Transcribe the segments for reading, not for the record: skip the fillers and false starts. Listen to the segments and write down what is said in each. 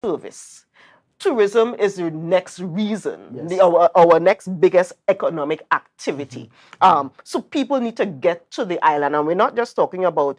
service. Tourism is the next reason, Yes. our next biggest economic activity. So people need to get to the island, and we're not just talking about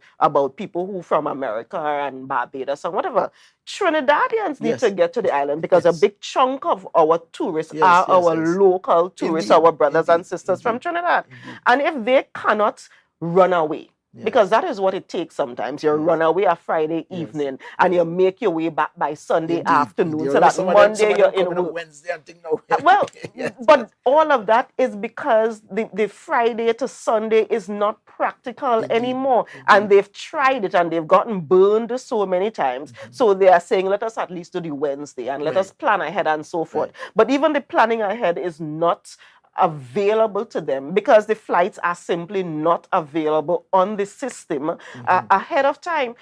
people who from America and Barbados and whatever. Trinidadians need to Yes. get to the island because a Yes. big chunk of our tourists Yes. are Yes. our Yes. local tourists, Indeed. our brothers and Indeed. sisters from Indeed. Trinidad. Indeed. And if they cannot run away, because Yes. that is what it takes sometimes. You Yes. run away a Friday Yes. evening and you Yes. make your way back by Sunday Indeed. Indeed. afternoon so Although that some Monday of you're them in coming on work. Wednesday and think no. Well, Yes. but all of that is because the Friday to Sunday is not practical Indeed. anymore. Indeed. And they've tried it and they've gotten burned so many times. So they are saying, let us at least do the Wednesday and let us plan ahead and so forth. But even the planning ahead is not available to them because the flights are simply not available on the system ahead of time.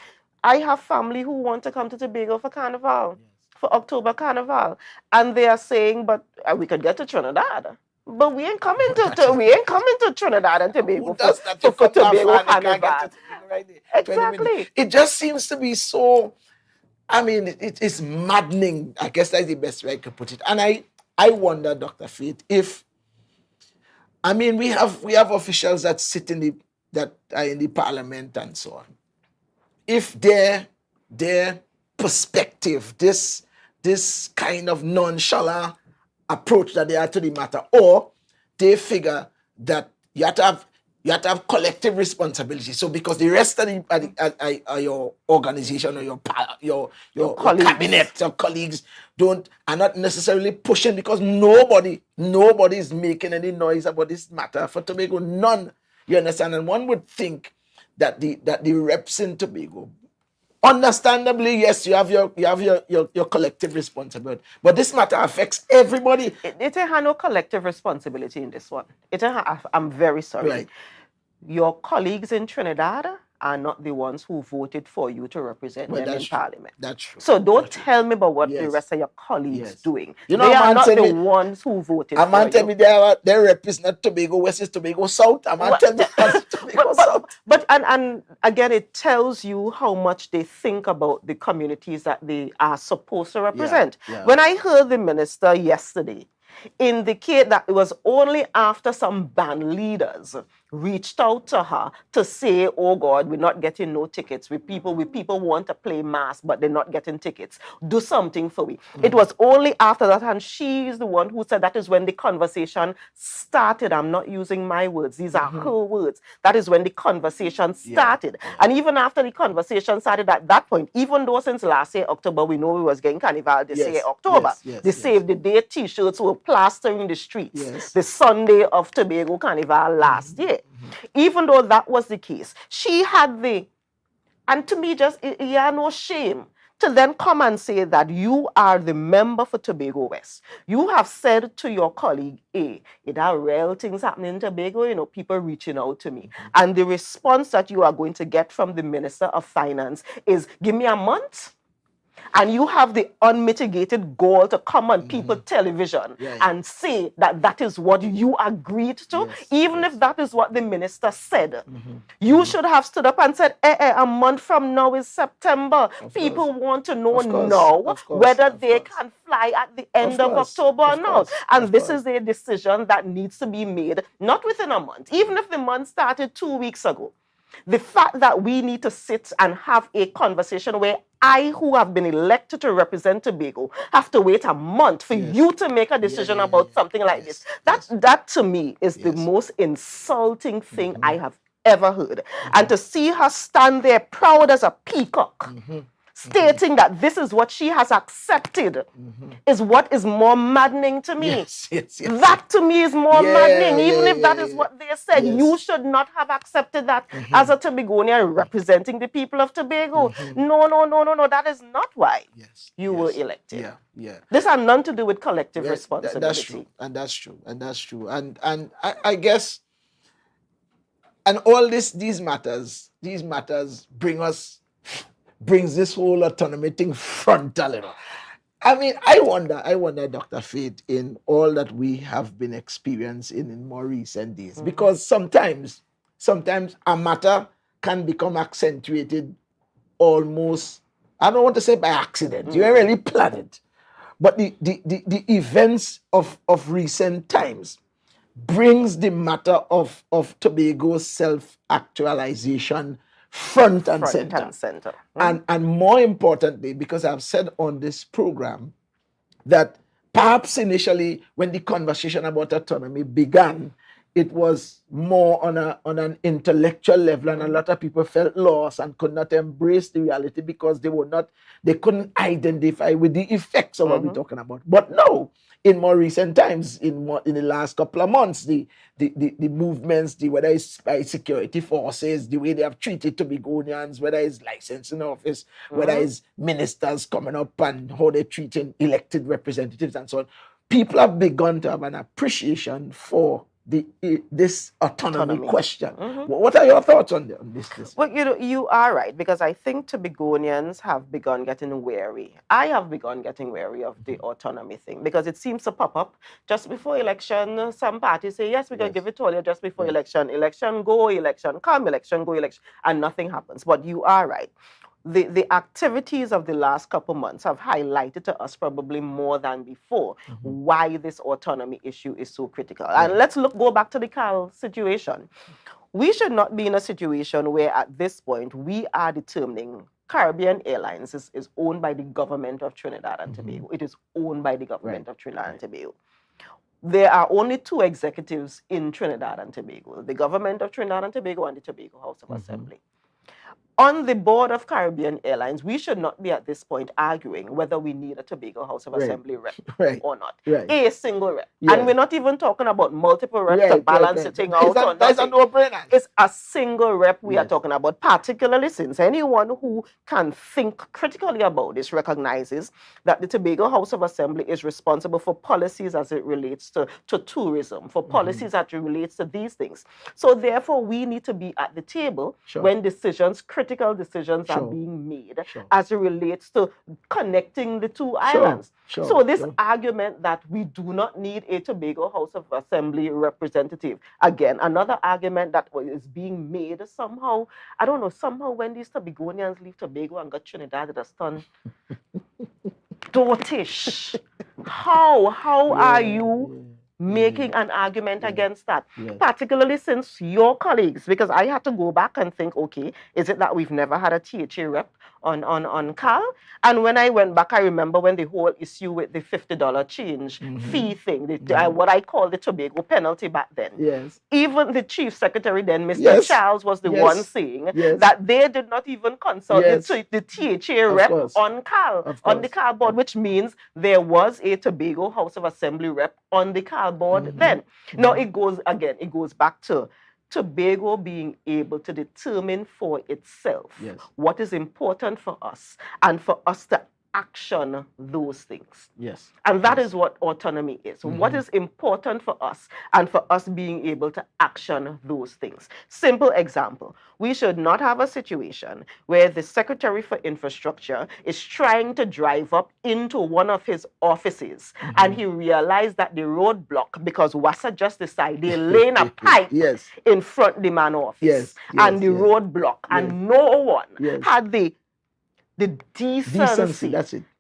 I have family who want to come to Tobago for Carnival, for October Carnival, and they are saying, "But we could get to Trinidad." But we ain't coming to Trinidad and Tobago Who does that? for You come that Tobago far and you can't get Carnival. to Tobago right there. 20 minutes. Exactly. It just seems to be so. I mean, it's maddening. I guess that's the best way I could put it. And I wonder, Dr. Faith, if I mean we have officials that sit in that are in the parliament and so on. If their perspective, this kind of nonchalant approach that they have to the matter, or they figure that you have to have collective responsibility. So because the rest of your organization or your cabinet, your colleagues are not necessarily pushing because nobody is making any noise about this matter for Tobago. None. You understand? And one would think that the reps in Tobago, understandably, yes, you have your collective responsibility, but this matter affects everybody. It has no collective responsibility in this one. I'm very sorry. Right. Your colleagues in Trinidad are not the ones who voted for you to represent them in Parliament. That's true. So don't tell me about what the rest of your colleagues doing. You know, they are not the ones who voted for you. A man tell me they represent Tobago West is Tobago South. A man tell me Tobago South. But and again, it tells you how much they think about the communities that they are supposed to represent. When I heard the minister yesterday indicate that it was only after some band leaders reached out to her to say, oh God, we're not getting no tickets. We people want to play mass, but they're not getting tickets. Do something for me. It was only after that, and she's the one who said that is when the conversation started. I'm not using my words. These are her words. That is when the conversation started. And even after the conversation started at that point, even though since last year, October, we know we was getting Carnival this year, October, the Save the Day t-shirts were plastering the streets the Sunday of Tobago Carnival last year. Even though that was the case, she had and to me, just, you are no shame to then come and say that you are the member for Tobago West. You have said to your colleague, hey, there are real things happening in Tobago, people reaching out to me. And the response that you are going to get from the Minister of Finance is, give me a month. And you have the unmitigated goal to come on people's television and say that that is what you agreed to, even if that is what the minister said. You should have stood up and said, a month from now is September. People want to know now whether they can fly at the end of October or not. And this is a decision that needs to be made, not within a month, even if the month started 2 weeks ago. The fact that we need to sit and have a conversation where I, who have been elected to represent Tobago, have to wait a month for you to make a decision about something like this. That to me is the most insulting thing I have ever heard. And to see her stand there proud as a peacock, stating that this is what she has accepted is what is more maddening to me. That to me is more maddening, even if that is what they said. You should not have accepted that as a Tobagonian representing the people of Tobago. No, that is not why you were elected. This has nothing to do with collective responsibility. That's true. And I guess, and all these matters brings this whole autonomy thing frontal. I mean, I wonder, Dr. Faith, in all that we have been experiencing in more recent days, because sometimes a matter can become accentuated almost I don't want to say by accident. You ain't really plan it. But the events of recent times brings the matter of Tobago's self-actualization front and center. And more importantly, because I've said on this program that perhaps initially when the conversation about autonomy began, it was more on an intellectual level, and a lot of people felt lost and could not embrace the reality because they couldn't identify with the effects of what we're talking about. But no, in more recent times, in the last couple of months, the movements, whether it's by security forces, the way they have treated Tobagonians, whether it's licensing office, whether it's ministers coming up and how they're treating elected representatives and so on, people have begun to have an appreciation for this autonomy question. What are your thoughts on this? Well, you are right, because I think Tobagonians have begun getting wary. I have begun getting wary of the autonomy thing because it seems to pop up just before election. Some parties say, yes, we're going to give it to all you just before election. Election go, election come, election go, election, and nothing happens. But you are right. The activities of the last couple months have highlighted to us probably more than before why this autonomy issue is so critical. And let's go back to the Cal situation. We should not be in a situation where at this point we are determining Caribbean Airlines is owned by the government of Trinidad and Tobago. It is owned by the government of Trinidad and Tobago. There are only two executives in Trinidad and Tobago, the government of Trinidad and Tobago and the Tobago House of Assembly. On the board of Caribbean Airlines, we should not be at this point arguing whether we need a Tobago House of Assembly rep or not. A single rep. And we're not even talking about multiple reps to balance the thing out. That's a no-brainer. It's a single rep we are talking about, particularly since anyone who can think critically about this recognizes that the Tobago House of Assembly is responsible for policies as it relates to tourism, for policies as it relates to these things. So therefore, we need to be at the table when critical decisions are being made as it relates to connecting the two islands. So this argument that we do not need a Tobago House of Assembly representative, again, another argument that is being made somehow, I don't know, somehow when these Tobagonians leave Tobago and go Trinidad, it has turned dotish. How are you making an argument against that? Particularly since your colleagues, because I had to go back and think, okay, is it that we've never had a THA rep on Cal? And when I went back, I remember when the whole issue with the $50 change fee thing, what I call the Tobago penalty back then. Even the chief secretary then, Mr. Charles, was the one saying that they did not even consult the THA rep on Cal, on the Cal board, which means there was a Tobago House of Assembly rep on the Cal board then. Now it goes back to Tobago being able to determine for itself what is important for us and for us to action those things. And that is what autonomy is. What is important for us and for us being able to action those things. Simple example. We should not have a situation where the Secretary for Infrastructure is trying to drive up into one of his offices and he realized that the road block because WASA just decided they laying a pipe in front of the man office and the road block and no one had the decency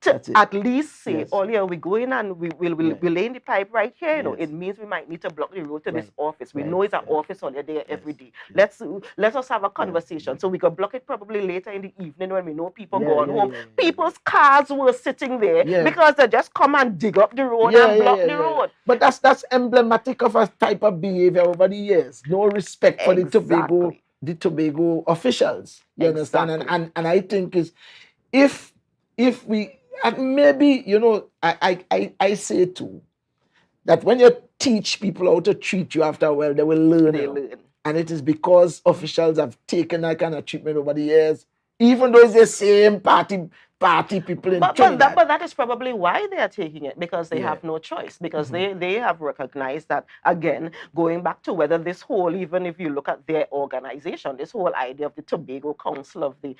to at least say, oh yeah, we go in and we'll lay in the pipe right here. You know, it means we might need to block the road to this office. We know it's an office on there every day. Let us have a conversation. So we could block it probably later in the evening when we know people going home. People's cars were sitting there because they just come and dig up the road and block the road. But that's emblematic of a type of behavior over the years. No respect for the Tobago officials. You understand? And I think if we, and maybe, you know, I say too, that when you teach people how to treat you after a while, they will learn. And it is because officials have taken that kind of treatment over the years, even though it's the same party people in Trinidad. But that is probably why they are taking it, because they have no choice, because they have recognized that, again, going back to whether this whole, even if you look at their organization, this whole idea of the Tobago Council of the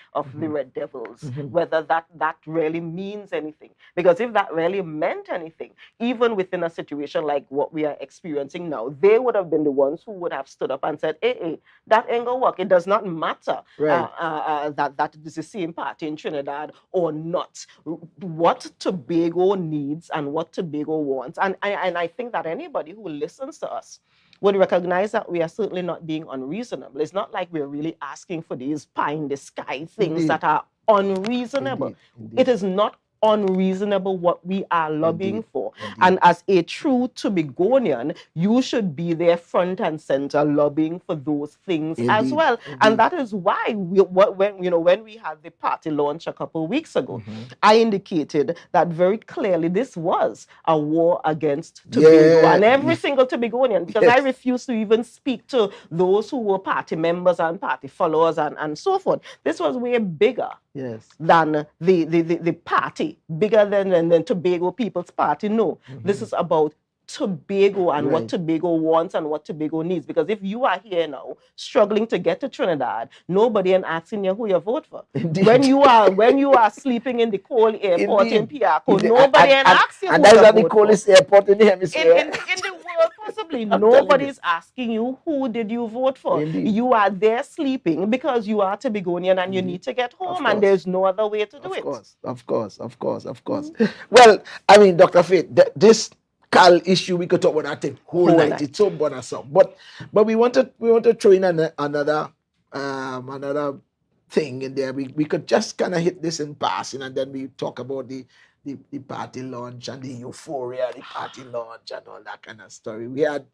Red Devils, whether that really means anything. Because if that really meant anything, even within a situation like what we are experiencing now, they would have been the ones who would have stood up and said, hey, that ain't gonna work. It does not matter that it is the same party in Trinidad or or not. What Tobago needs and what Tobago wants. And I think that anybody who listens to us would recognize that we are certainly not being unreasonable. It's not like we're really asking for these pie in the sky things that are unreasonable. It is not unreasonable what we are lobbying for. And as a true Tobagonian, you should be there front and center lobbying for those things as well. And that is why when we had the party launch a couple of weeks ago, I indicated that very clearly this was a war against Tobago and every single Tobagonian, because I refuse to even speak to those who were party members and party followers and so forth. This was way bigger than the party, bigger than Tobago People's Party. No, this is about Tobago and what Tobago wants and what Tobago needs. Because if you are here now struggling to get to Trinidad, nobody is asking you who you vote for. When you are sleeping in the Cole Airport in Piarco, nobody is asking you. And that's at the coldest airport in the hemisphere. In the world, possibly. Nobody is asking you who did you vote for. You are there sleeping because you are Tobagonian and you need to get home, and there's no other way to do it. Of course. Well, I mean, Dr. Faith, this Cal issue, we could talk about that thing whole night. It's so bothersome. But we want to throw in another thing in there. We could just kind of hit this in passing, and then we talk about the party launch and the euphoria, the party launch and all that kind of story. We had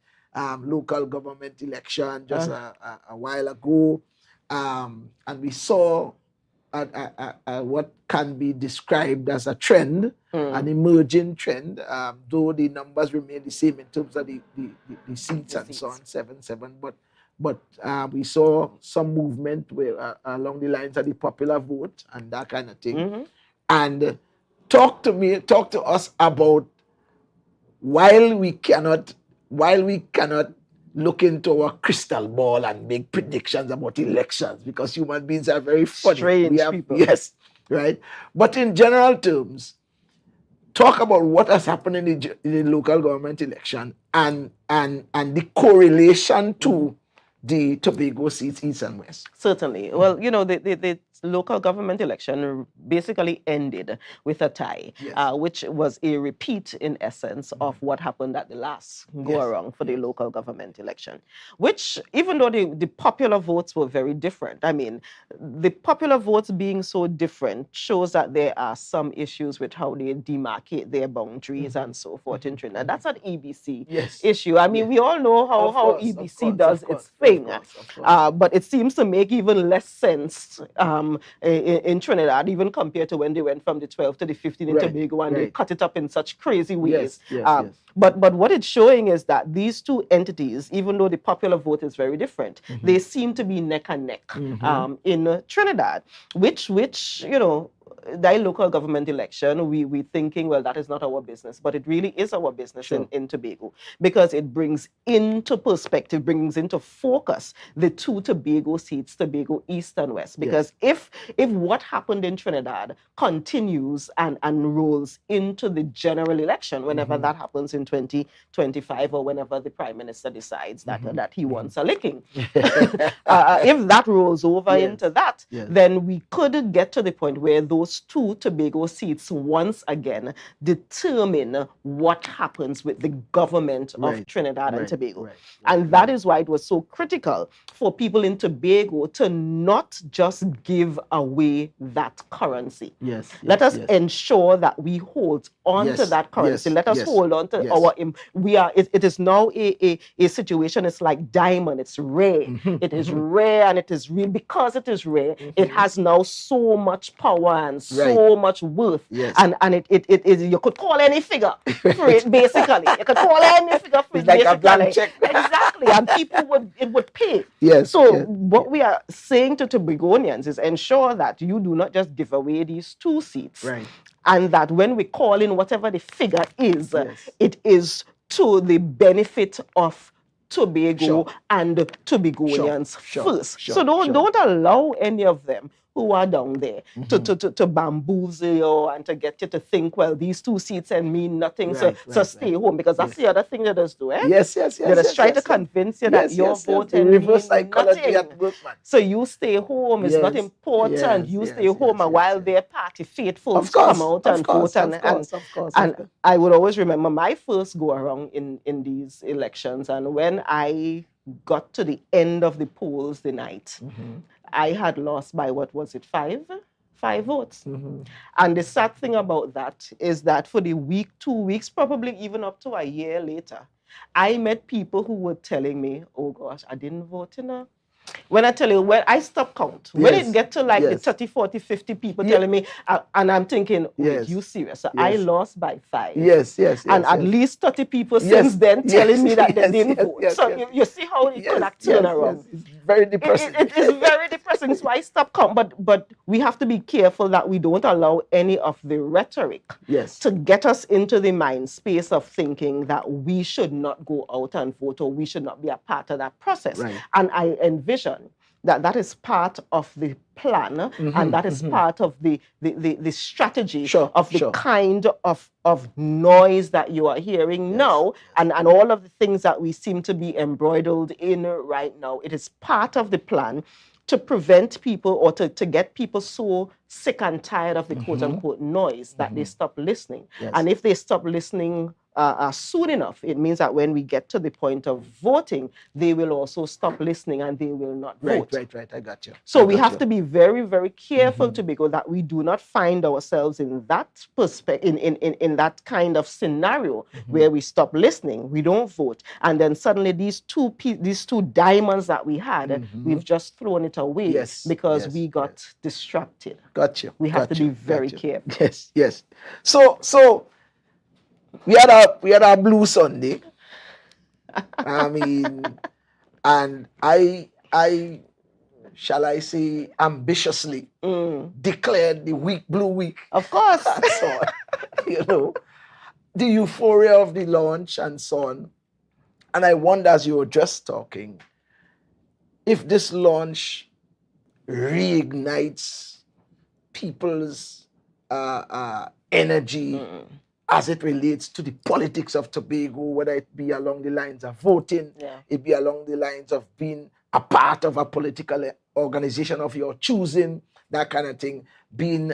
local government election just a while ago, and we saw what can be described as a trend, an emerging trend, though the numbers remain the same in terms of the seats and so on, 7-7, but we saw some movement where, along the lines of the popular vote and that kind of thing. And talk to us about while we cannot look into our crystal ball and make predictions about elections, because human beings are very funny. Strange people. Yes, right? But in general terms, talk about what has happened in the local government election and the correlation to the Tobago seats, East and West. Certainly. Well, the local government election basically ended with a tie, which was a repeat, in essence, of what happened at the last go-around for the local government election, which, even though the popular votes were very different, I mean, the popular votes being so different shows that there are some issues with how they demarcate their boundaries and so forth in Trinidad. That's an EBC issue. I mean, we all know how EBC does its thing, but it seems to make even less sense in Trinidad, even compared to when they went from the 12 to the 15 in Tobago, and they cut it up in such crazy ways. But what it's showing is that these two entities, even though the popular vote is very different, they seem to be neck and neck in Trinidad, which the local government election, we thinking, well, that is not our business, but it really is our business in Tobago, because it brings into perspective, brings into focus the two Tobago seats, Tobago East and West. Because if what happened in Trinidad continues and rolls into the general election, whenever that happens in 2025, or whenever the Prime Minister decides that he wants a licking, if that rolls over into that, then we could get to the point where those two Tobago seats once again determine what happens with the government of Trinidad and Tobago. And that is why it was so critical for people in Tobago to not just give away that currency. Let us ensure that we hold on to that currency. Let us hold on to our... It is now a situation, it's like diamond, it's rare. It is rare, and it is real. Because it is rare, it has now so much power and so much worth. And it is, you could call any figure for it, basically. You could call any figure for it, like a blank check. Exactly, and people would pay. What we are saying to Tobagonians is ensure that you do not just give away these two seats. And that when we call in whatever the figure is, it is to the benefit of Tobago and Tobagonians first. So don't allow any of them who are down there to bamboozle you and to get you to think, well, these 2 seats and mean nothing, so stay home. Because that's the other thing they just do, eh? Yes. They just try to convince you that your vote and reverse mean psychology nothing. at work, man. So you stay home. It's not important. You stay home, and while their party faithfuls come out and vote. And I would always remember my first go around in these elections, and when I got to the end of the polls the night, I had lost by, what was it, 5 votes. And the sad thing about that is that for the week, 2 weeks, probably even up to a year later, I met people who were telling me, oh gosh, I didn't vote enough. When I tell you, when I stop count, when it get to like the 30, 40, 50 people telling me, and I'm thinking, wait, you serious? So I lost by 5. And at least 30 people since then telling me that they didn't vote. So you see how it could have turned around. It's very depressing. It is very depressing. So I stop count. But we have to be careful that we don't allow any of the rhetoric to get us into the mind space of thinking that we should not go out and vote, or we should not be a part of that process. And I envision that is part of the plan, and that is part of the strategy of the kind of noise that you are hearing now, and all of the things that we seem to be embroiled in right now. It is part of the plan to prevent people, or to get people so sick and tired of the quote-unquote noise that they stop listening. And if they stop listening soon enough, it means that when we get to the point of voting, they will also stop listening and they will not vote. Right. I got you. So we have to be very, very careful, Tobago, that we do not find ourselves in that perspective, in that kind of scenario where we stop listening, we don't vote, and then suddenly these two diamonds that we had, we've just thrown it away because we got distracted. Got you. We have to be very careful. Yes. So we had our Blue Sunday. I mean, and I shall I say ambitiously declared the week Blue Week. Of course. So, the euphoria of the launch and so on. And I wonder, as you were just talking, if this launch reignites people's energy as it relates to the politics of Tobago, whether it be along the lines of voting, it be along the lines of being a part of a political organization of your choosing, that kind of thing, being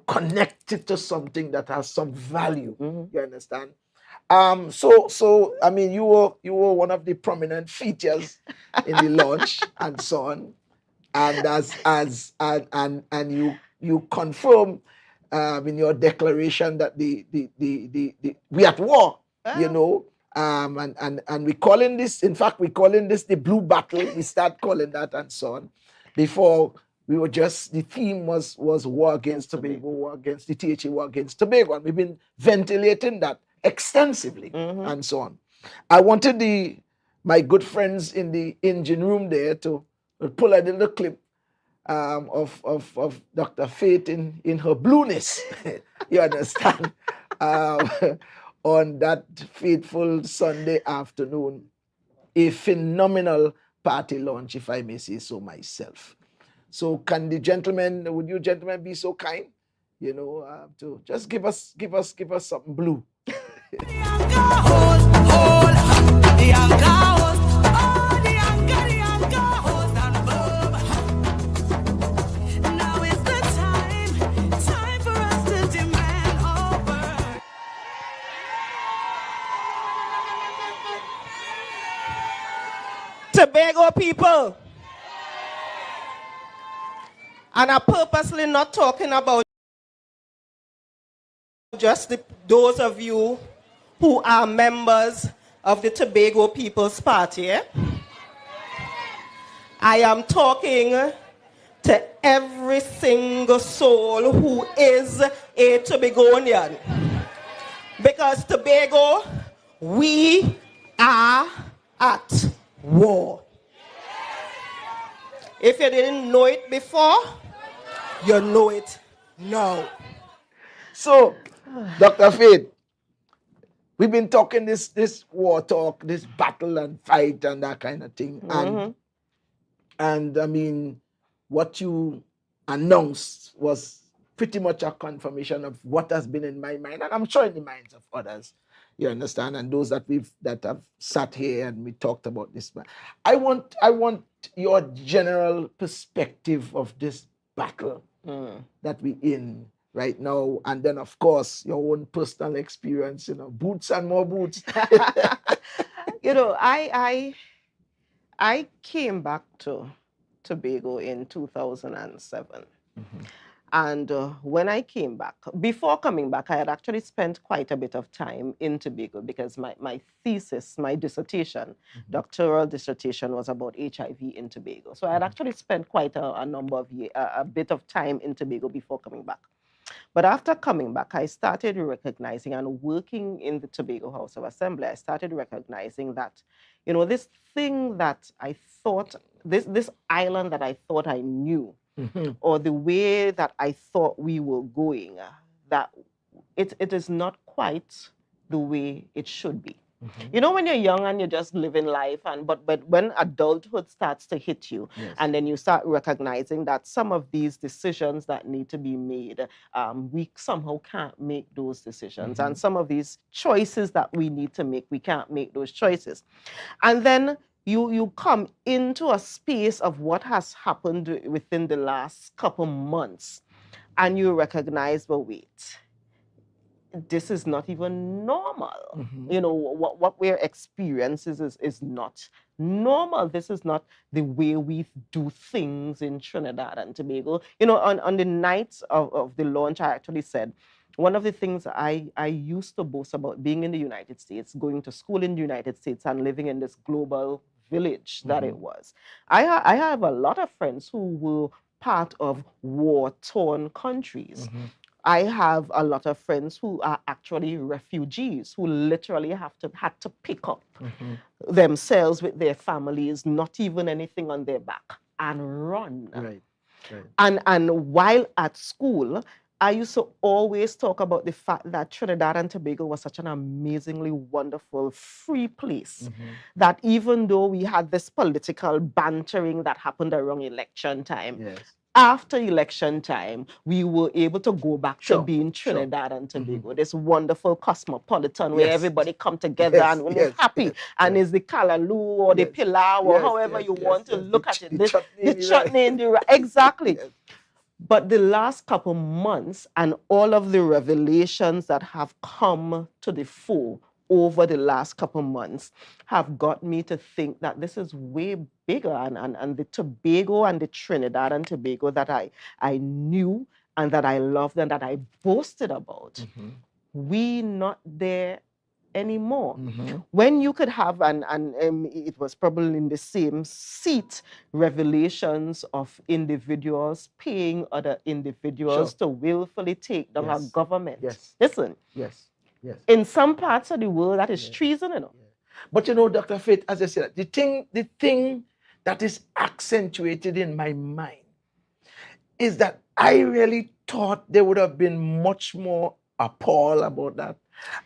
connected to something that has some value. You understand? So I mean, you were one of the prominent features in the launch and so on, and you confirm in your declaration that we at war, and we calling this, in fact, we calling this the Blue Battle. We start calling that and so on. Before we were just, the theme was war against Tobago, war against the THA, war against Tobago, and we've been ventilating that extensively and so on. I wanted my good friends in the engine room there to pull a little clip of Dr. Faith in her blueness, you understand, on that fateful Sunday afternoon. A phenomenal party launch, if I may say so myself. So would you gentlemen be so kind, to just give us something blue. Tobago people, and I'm purposely not talking about just those of you who are members of the Tobago People's Party. I am talking to every single soul who is a Tobagonian. Because Tobago, we are at war. If you didn't know it before, you know it now. So, Dr. Faith, we've been talking this war talk, this battle and fight and that kind of thing. And I mean, what you announced was pretty much a confirmation of what has been in my mind, and I'm sure in the minds of others. You understand, and those that have sat here and we talked about this. I want your general perspective of this battle that we in right now, and then of course your own personal experience. Boots and more boots. I came back to Tobago in 2007. And when I came back, before coming back, I had actually spent quite a bit of time in Tobago because my thesis, my dissertation, doctoral dissertation was about HIV in Tobago. So I had actually spent quite a number of years, a bit of time in Tobago before coming back. But after coming back, I started recognizing, and working in the Tobago House of Assembly, I started recognizing that, this thing that I thought, this island that I thought I knew, or the way that I thought we were going, that it is not quite the way it should be. When you're young and you're just living life, but when adulthood starts to hit you, and then you start recognizing that some of these decisions that need to be made, we somehow can't make those decisions, and some of these choices that we need to make, we can't make those choices, and then you come into a space of what has happened within the last couple months, and you recognize, well, wait, this is not even normal. What we're experiencing is not normal. This is not the way we do things in Trinidad and Tobago. On the night of the launch, I actually said, one of the things I used to boast about being in the United States, going to school in the United States and living in this global village that it was. I have a lot of friends who were part of war-torn countries. I have a lot of friends who are actually refugees, who literally had to pick up themselves with their families, not even anything on their back, and run. Right. And while at school, I used to always talk about the fact that Trinidad and Tobago was such an amazingly wonderful, free place, that even though we had this political bantering that happened around election time, after election time, we were able to go back to being Trinidad and Tobago, this wonderful cosmopolitan where everybody come together and we're happy. And is the Kalaloo or the Pilau or however you want to look at it. The chutney in the exactly. But the last couple months and all of the revelations that have come to the fore over the last couple months have got me to think that this is way bigger, and the Tobago and the Trinidad and Tobago that I knew and that I loved and that I boasted about, we not there anymore. When you could have, and it was probably in the same seat, revelations of individuals paying other individuals to willfully take down our government. Listen. In some parts of the world, that is treason, But Dr. Faith, as I said, the thing that is accentuated in my mind is that I really thought there would have been much more appalled about that.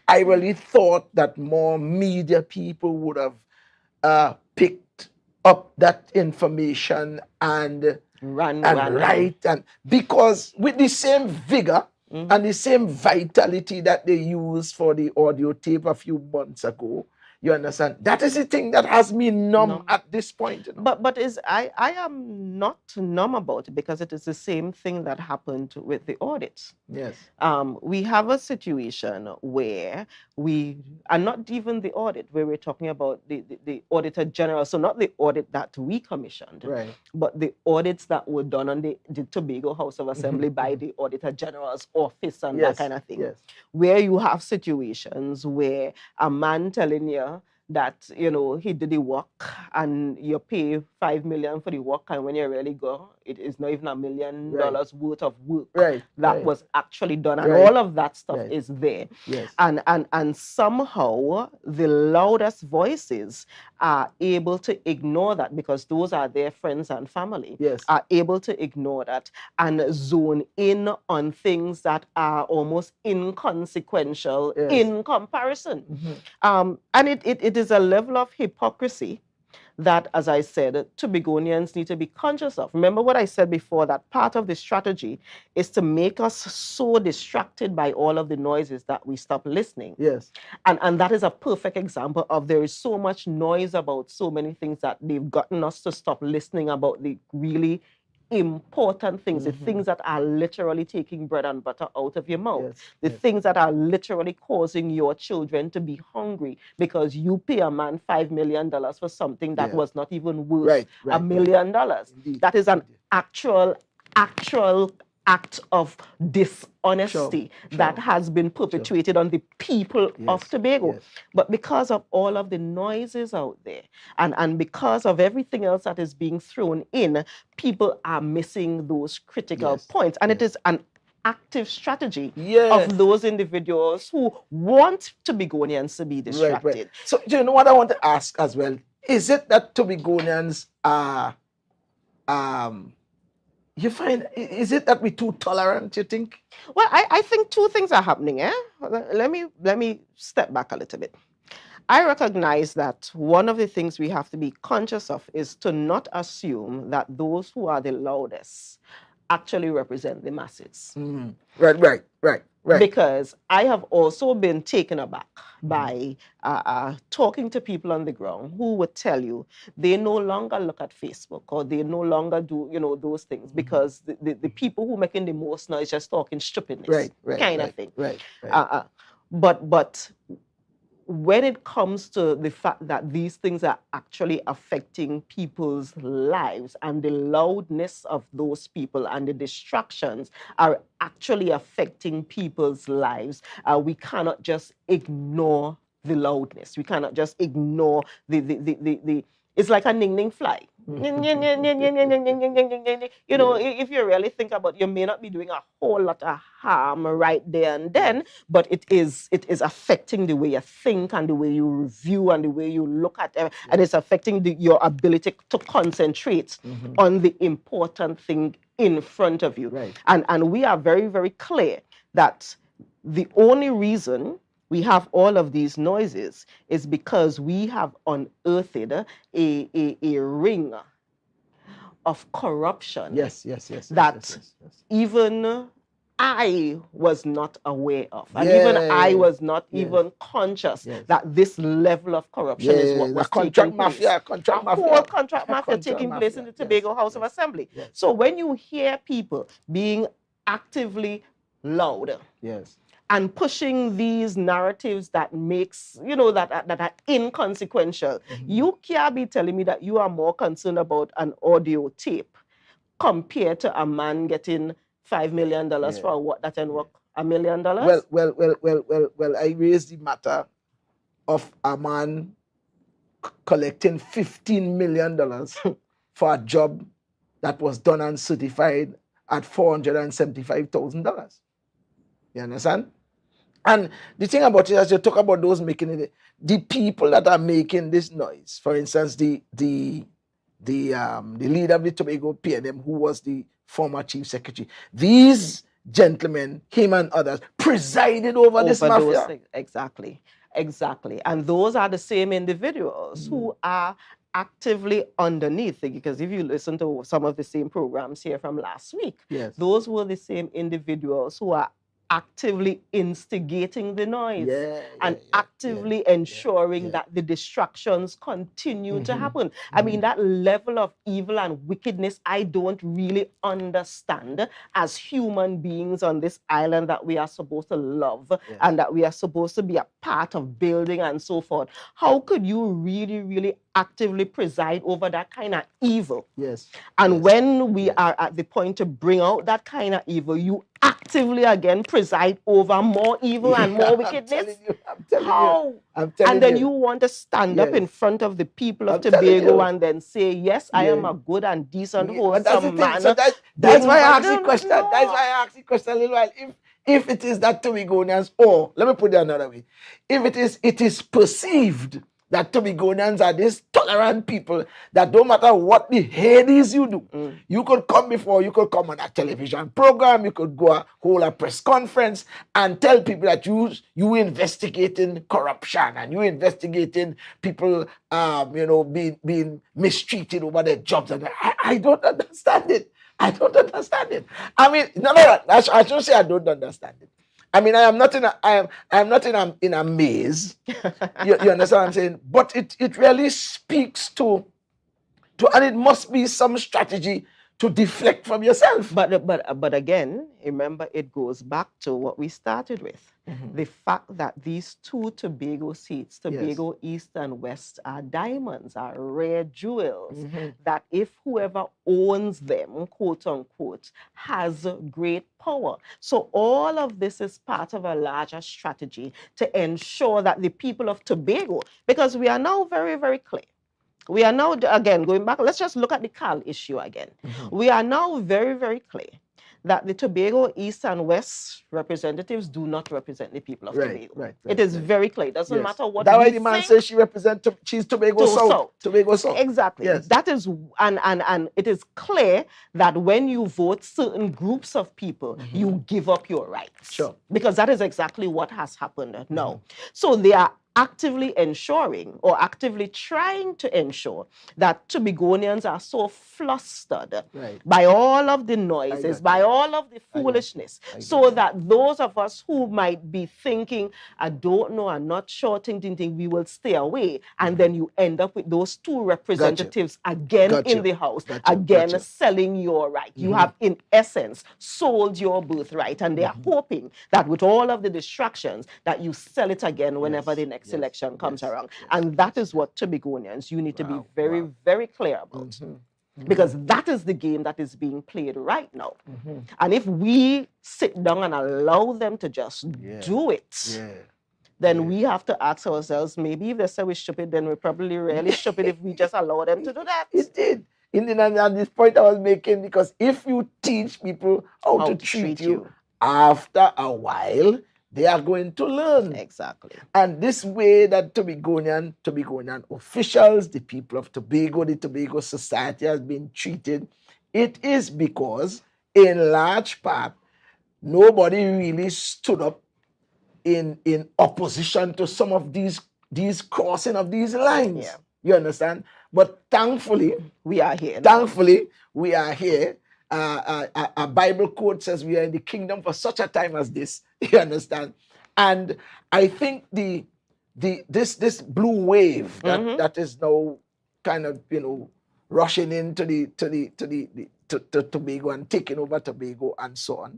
I really thought that more media people would have picked up that information and write, and because with the same vigor and the same vitality that they used for the audio tape a few months ago, you understand? That is the thing that has me numb at this point. But I am not numb about it, because it is the same thing that happened with the audit. We have a situation where we are not even the audit, where we're talking about the Auditor General. So not the audit that we commissioned, but the audits that were done on the Tobago House of Assembly by the Auditor General's office and that kind of thing. Where you have situations where a man telling you that he did the work and you pay $5 million for the work, and when you really go, it is not even $1 million worth of work that was actually done, and all of that stuff is there. And somehow the loudest voices are able to ignore that, because those are their friends and family, are able to ignore that and zone in on things that are almost inconsequential in comparison. And it is a level of hypocrisy that, as I said, Tobagonians need to be conscious of. Remember what I said before, that part of the strategy is to make us so distracted by all of the noises that we stop listening. Yes. And that is a perfect example of there is so much noise about so many things that they've gotten us to stop listening about the really important things, the things that are literally taking bread and butter out of your mouth, the things that are literally causing your children to be hungry because you pay a man $5 million for something that was not even worth $1 million. That is an actual act of dishonesty that has been perpetuated on the people of Tobago. But because of all of the noises out there and because of everything else that is being thrown in, people are missing those critical points. And it is an active strategy of those individuals who want Tobagonians to be distracted. So, do you know what I want to ask as well? Is it that Tobagonians are you find, is it that we're too tolerant, you think? Well, I think two things are happening. Let me step back a little bit. I recognize that one of the things we have to be conscious of is to not assume that those who are the loudest actually represent the masses. Right. Because I have also been taken aback by talking to people on the ground who would tell you they no longer look at Facebook or they no longer do, those things because the people who making the most noise just talking stupidness, kind of thing. But when it comes to the fact that these things are actually affecting people's lives and the loudness of those people and the distractions are actually affecting people's lives, we cannot just ignore the loudness. We cannot just ignore the it's like a ning fly. If you really think about it, you may not be doing a whole lot of harm right there and then, but it is affecting the way you think and the way you review and the way you look at it, and it's affecting your ability to concentrate on the important thing in front of you. And we are very, very clear that the only reason we have all of these noises is because we have unearthed a ring of corruption. Yes. Even I was not aware of. And even I was not even conscious that this level of corruption is what was taking place. Whole contract mafia taking place in the Tobago House of Assembly. So when you hear people being actively loud, and pushing these narratives that makes, that are inconsequential. You can't be telling me that you are more concerned about an audio tape compared to a man getting $5 million for what that and work $1 million? Well, I raised the matter of a man collecting $15 million for a job that was done and certified at $475,000. You understand? And the thing about it, as you talk about those making it, the people that are making this noise, for instance, the leader of the Tobago PNM, who was the former chief secretary, these gentlemen, him and others, presided over this mafia. Exactly. And those are the same individuals who are actively underneath it, because if you listen to some of the same programs here from last week, those were the same individuals who are actively instigating the noise and actively ensuring that the distractions continue to happen. I mean, that level of evil and wickedness, I don't really understand as human beings on this island that we are supposed to love and that we are supposed to be a part of building and so forth. How could you really, really actively preside over that kind of evil? And when we are at the point to bring out that kind of evil, you actively again preside over more evil and more wickedness. How? And then you want to stand up in front of the people of Tobago and then say, yes, I am a good and decent, wholesome man. So that's why I asked the question. That's why I asked the question a little while. If it is that Tobagonians, or let me put it another way, if it is perceived that Tobagonians are these tolerant people that no matter what the Hades you do, you could come before, you could come on a television program, you could go hold a press conference and tell people that you investigating corruption and you investigating people being mistreated over their jobs. And I don't understand it. I don't understand it. I mean, no, I shouldn't say I don't understand it. I mean, I am not in a maze. You understand what I'm saying? But it really speaks to, and it must be some strategy to deflect from yourself. But again, remember, it goes back to what we started with. The fact that these two Tobago seats, Tobago East and West, are diamonds, are rare jewels, that if whoever owns them, quote unquote, has great power. So all of this is part of a larger strategy to ensure that the people of Tobago, because we are now very, very clear. We are now, again, going back, let's just look at the CAL issue again. We are now very, very clear that the Tobago East and West representatives do not represent the people of Tobago. It is very clear. It doesn't matter what that's why the man says she's Tobago South. Tobago South. Exactly. Yes. That is, and it is clear that when you vote certain groups of people, you give up your rights. Sure. Because that is exactly what has happened now. So they are actively ensuring or actively trying to ensure that Tobagonians are so flustered by all of the noises, by all of the foolishness, so that those of us who might be thinking, I don't know, I'm not sure, we will stay away. And then you end up with those two representatives again in the House, again selling your right. You have, in essence, sold your birthright. And they are hoping that with all of the distractions, that you sell it again whenever the next election comes around. And that is what Tobagonians, you need to be very, very clear about. Because that is the game that is being played right now. And if we sit down and allow them to just do it, then we have to ask ourselves, maybe if they say we're stupid, then we're probably really stupid if we just allow them to do that. It did. And this point I was making, because if you teach people how to treat you, after a while, they are going to learn. Exactly. And this way that Tobagonian officials, the people of Tobago, the Tobago society has been treated, it is because, in large part, nobody really stood up in opposition to some of these crossing of these lines. Yeah. You understand? But thankfully, we are here. Thankfully, we are here. A Bible quote says we are in the kingdom for such a time as this. You understand? And I think this blue wave that is now kind of rushing into to Tobago and taking over Tobago and so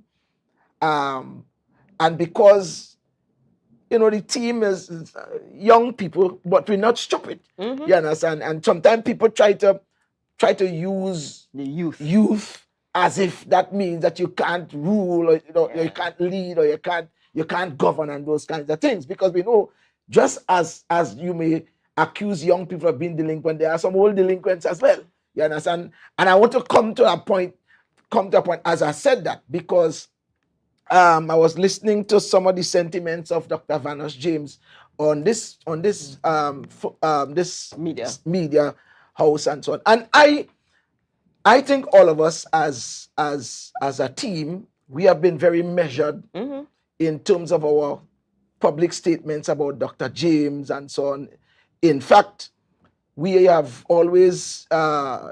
on. And because the team is young people, but we're not stupid. You understand? And sometimes people try to use the youth as if that means that you can't rule, or you can't lead, or you can't govern, and those kinds of things. Because we know, just as you may accuse young people of being delinquent, there are some old delinquents as well. You understand? And I want to come to a point as I said that, because I was listening to some of the sentiments of Dr. Vanos James on this media house and so on. And I think all of us as a team, we have been very measured in terms of our public statements about Dr. James and so on. In fact, we have always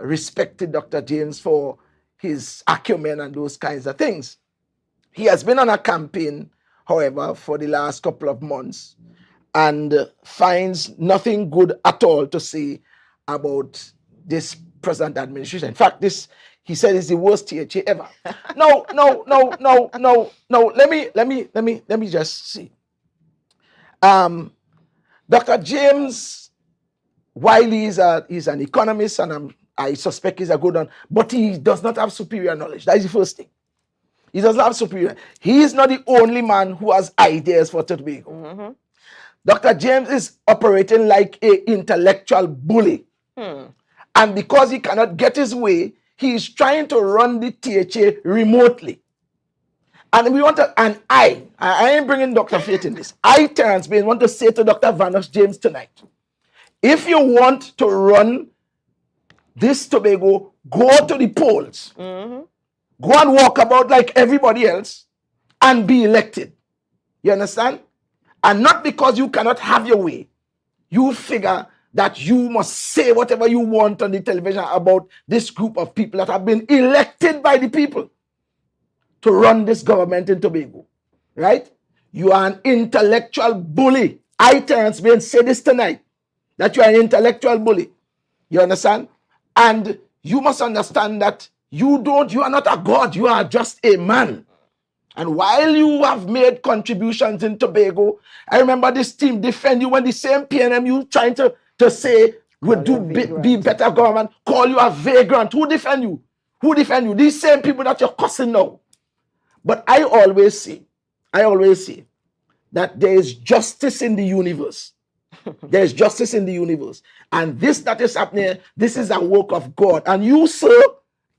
respected Dr. James for his acumen and those kinds of things. He has been on a campaign, however, for the last couple of months, and finds nothing good at all to say about this present administration. In fact, he said it's the worst THA ever. No. Let me just see. Dr. James, while he's an economist, and I suspect he's a good one, but he does not have superior knowledge. That is the first thing. He does not have superior. He is not the only man who has ideas for Tobago. Dr. James is operating like an intellectual bully. And because he cannot get his way, he is trying to run the THA remotely. And we want to, and I ain't bringing Dr. Faith in this. I, Terence Bain, want to say to Dr. Vanos James tonight, If you want to run this Tobago, go to the polls. Go and walk about like everybody else and be elected. You understand? And not because you cannot have your way. You figure that you must say whatever you want on the television about this group of people that have been elected by the people to run this government in Tobago. Right? You are an intellectual bully. I, Terence Baines, say this tonight, that you are an intellectual bully. You understand? And you must understand that you are not a god, you are just a man. And while you have made contributions in Tobago, I remember this team defend you when the same PNM you trying to say would be better government, call you a vagrant. Who defend you? Who defend you? These same people that you're cussing now. But I always say that there is justice in the universe. There is justice in the universe. And this that is happening, this is a work of God. And you, sir,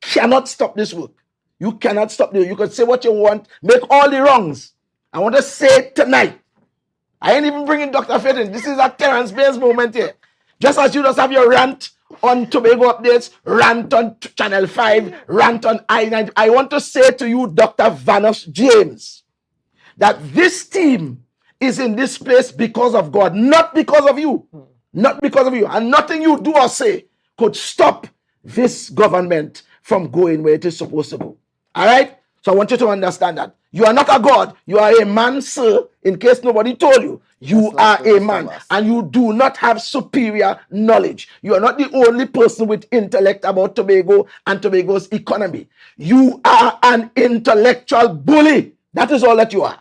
cannot stop this work. You cannot stop it. You can say what you want, make all the wrongs. I want to say it tonight. I ain't even bringing Dr. Faith in. This is a Terence Baines moment here. Just as you just have your rant on Tobago Updates, rant on Channel 5, rant on I-9. I want to say to you, Dr. Vanos James, that this team is in this place because of God, not because of you. Not because of you. And nothing you do or say could stop this government from going where it is supposed to go. All right? So I want you to understand that. You are not a god. You are a man, sir. In case nobody told you, you are a man. And you do not have superior knowledge. You are not the only person with intellect about Tobago and Tobago's economy. You are an intellectual bully. That is all that you are.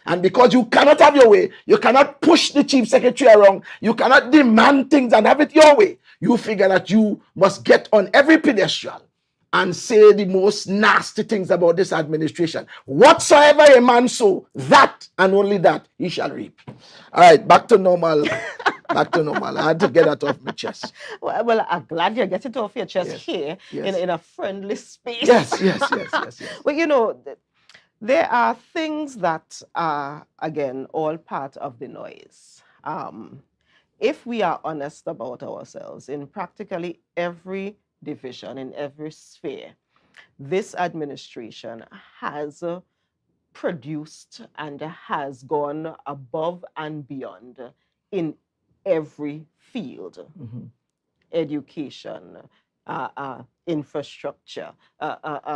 And because you cannot have your way, you cannot push the chief secretary around, you cannot demand things and have it your way, you figure that you must get on every pedestal and say the most nasty things about this administration. Whatsoever a man sow, that and only that he shall reap. All right, back to normal. Back to normal. I had to get that off my chest. Well, I'm glad you get it off your chest here in a friendly space. Yes. Well, you know, there are things that are, again, all part of the noise. If we are honest about ourselves, in practically every division, in every sphere, this administration has produced and has gone above and beyond in every field. Education, infrastructure,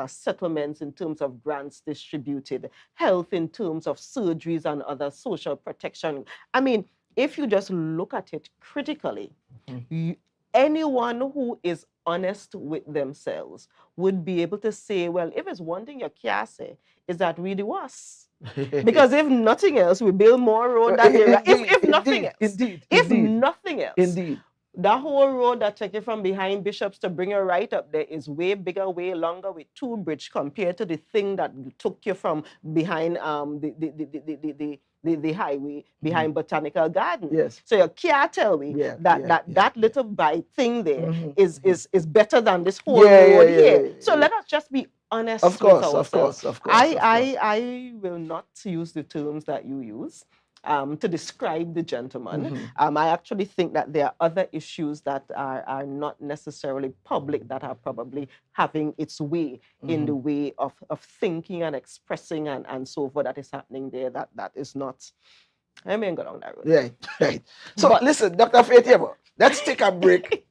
settlements in terms of grants distributed, health in terms of surgeries and other social protection. I mean, if you just look at it critically, anyone who is honest with themselves would be able to say, well, if it's one thing you can't say, is that really was. Because if nothing else, we build more road than if nothing else. That whole road that took you from behind Bishops to bring you right up there is way bigger, way longer with two bridges compared to the thing that took you from behind the highway behind Botanical Garden. Yes. So you can't tell me that little bite thing there is better than this whole road here. So let us just be honest with ourselves. Of course. I will not use the terms that you use to describe the gentleman. I actually think that there are other issues that are not necessarily public that are probably having its way in the way of thinking and expressing and so forth that is happening there that is not. I mean, go down that road. Right. So listen, Dr. Faith, let's take a break.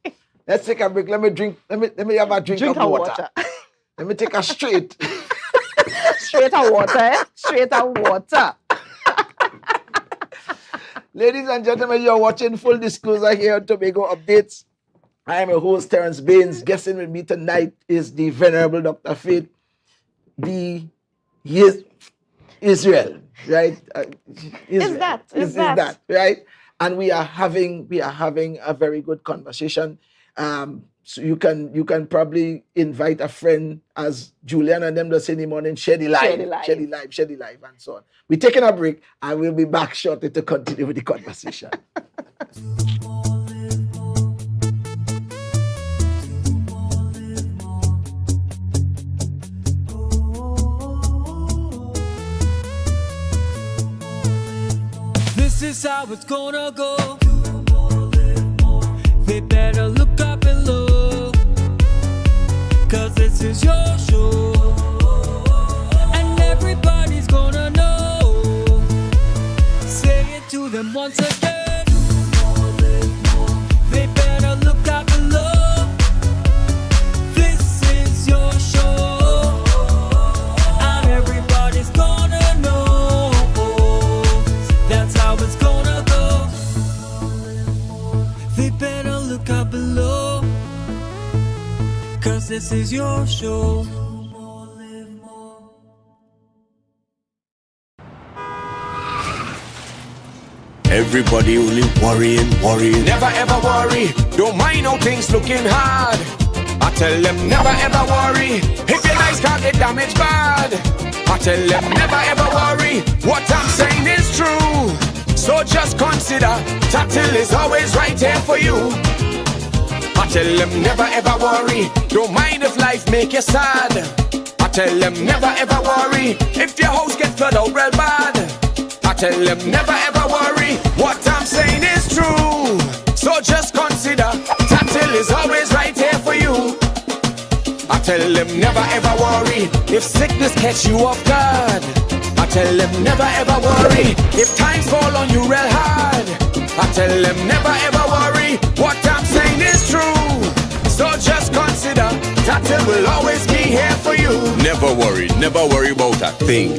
Let me drink. Let me have a drink of water. Let me take a straight of water, straight of water. Ladies and gentlemen, you're watching Full Disclosure here on Tobago Updates. I am your host, Terence Baines. Guesting with me tonight is the Venerable Dr. Faith, Israel, right? Is that right? And we are having a very good conversation. So you can probably invite a friend, as Julian and them just say in the morning, share the live, and so on. We're taking a break and we'll be back shortly to continue with the conversation. This is how it's gonna go. They better look up below, 'cause this is your show, and everybody's gonna know. Say it to them once again. They better look up below. This is your show, and everybody's gonna know. That's how it's gonna go. They better look up below, 'cause this is your show. Everybody only worrying. Never ever worry. Don't mind how things looking hard. I tell them never ever worry. If your life can't get damaged bad. I tell them never ever worry. What I'm saying is true. So just consider Tatil is always right here for you. I tell them never ever worry. Don't mind if life make you sad. I tell them never ever worry. If your house get flooded out real bad. I tell them never ever worry. What I'm saying is true. So just consider Tatil is always right here for you. I tell them never ever worry. If sickness catch you off guard. I tell them never ever worry. If times fall on you real hard. I tell them never ever worry. What I'm saying is true. So just consider Tatil will always be here for you. Never worry about a thing.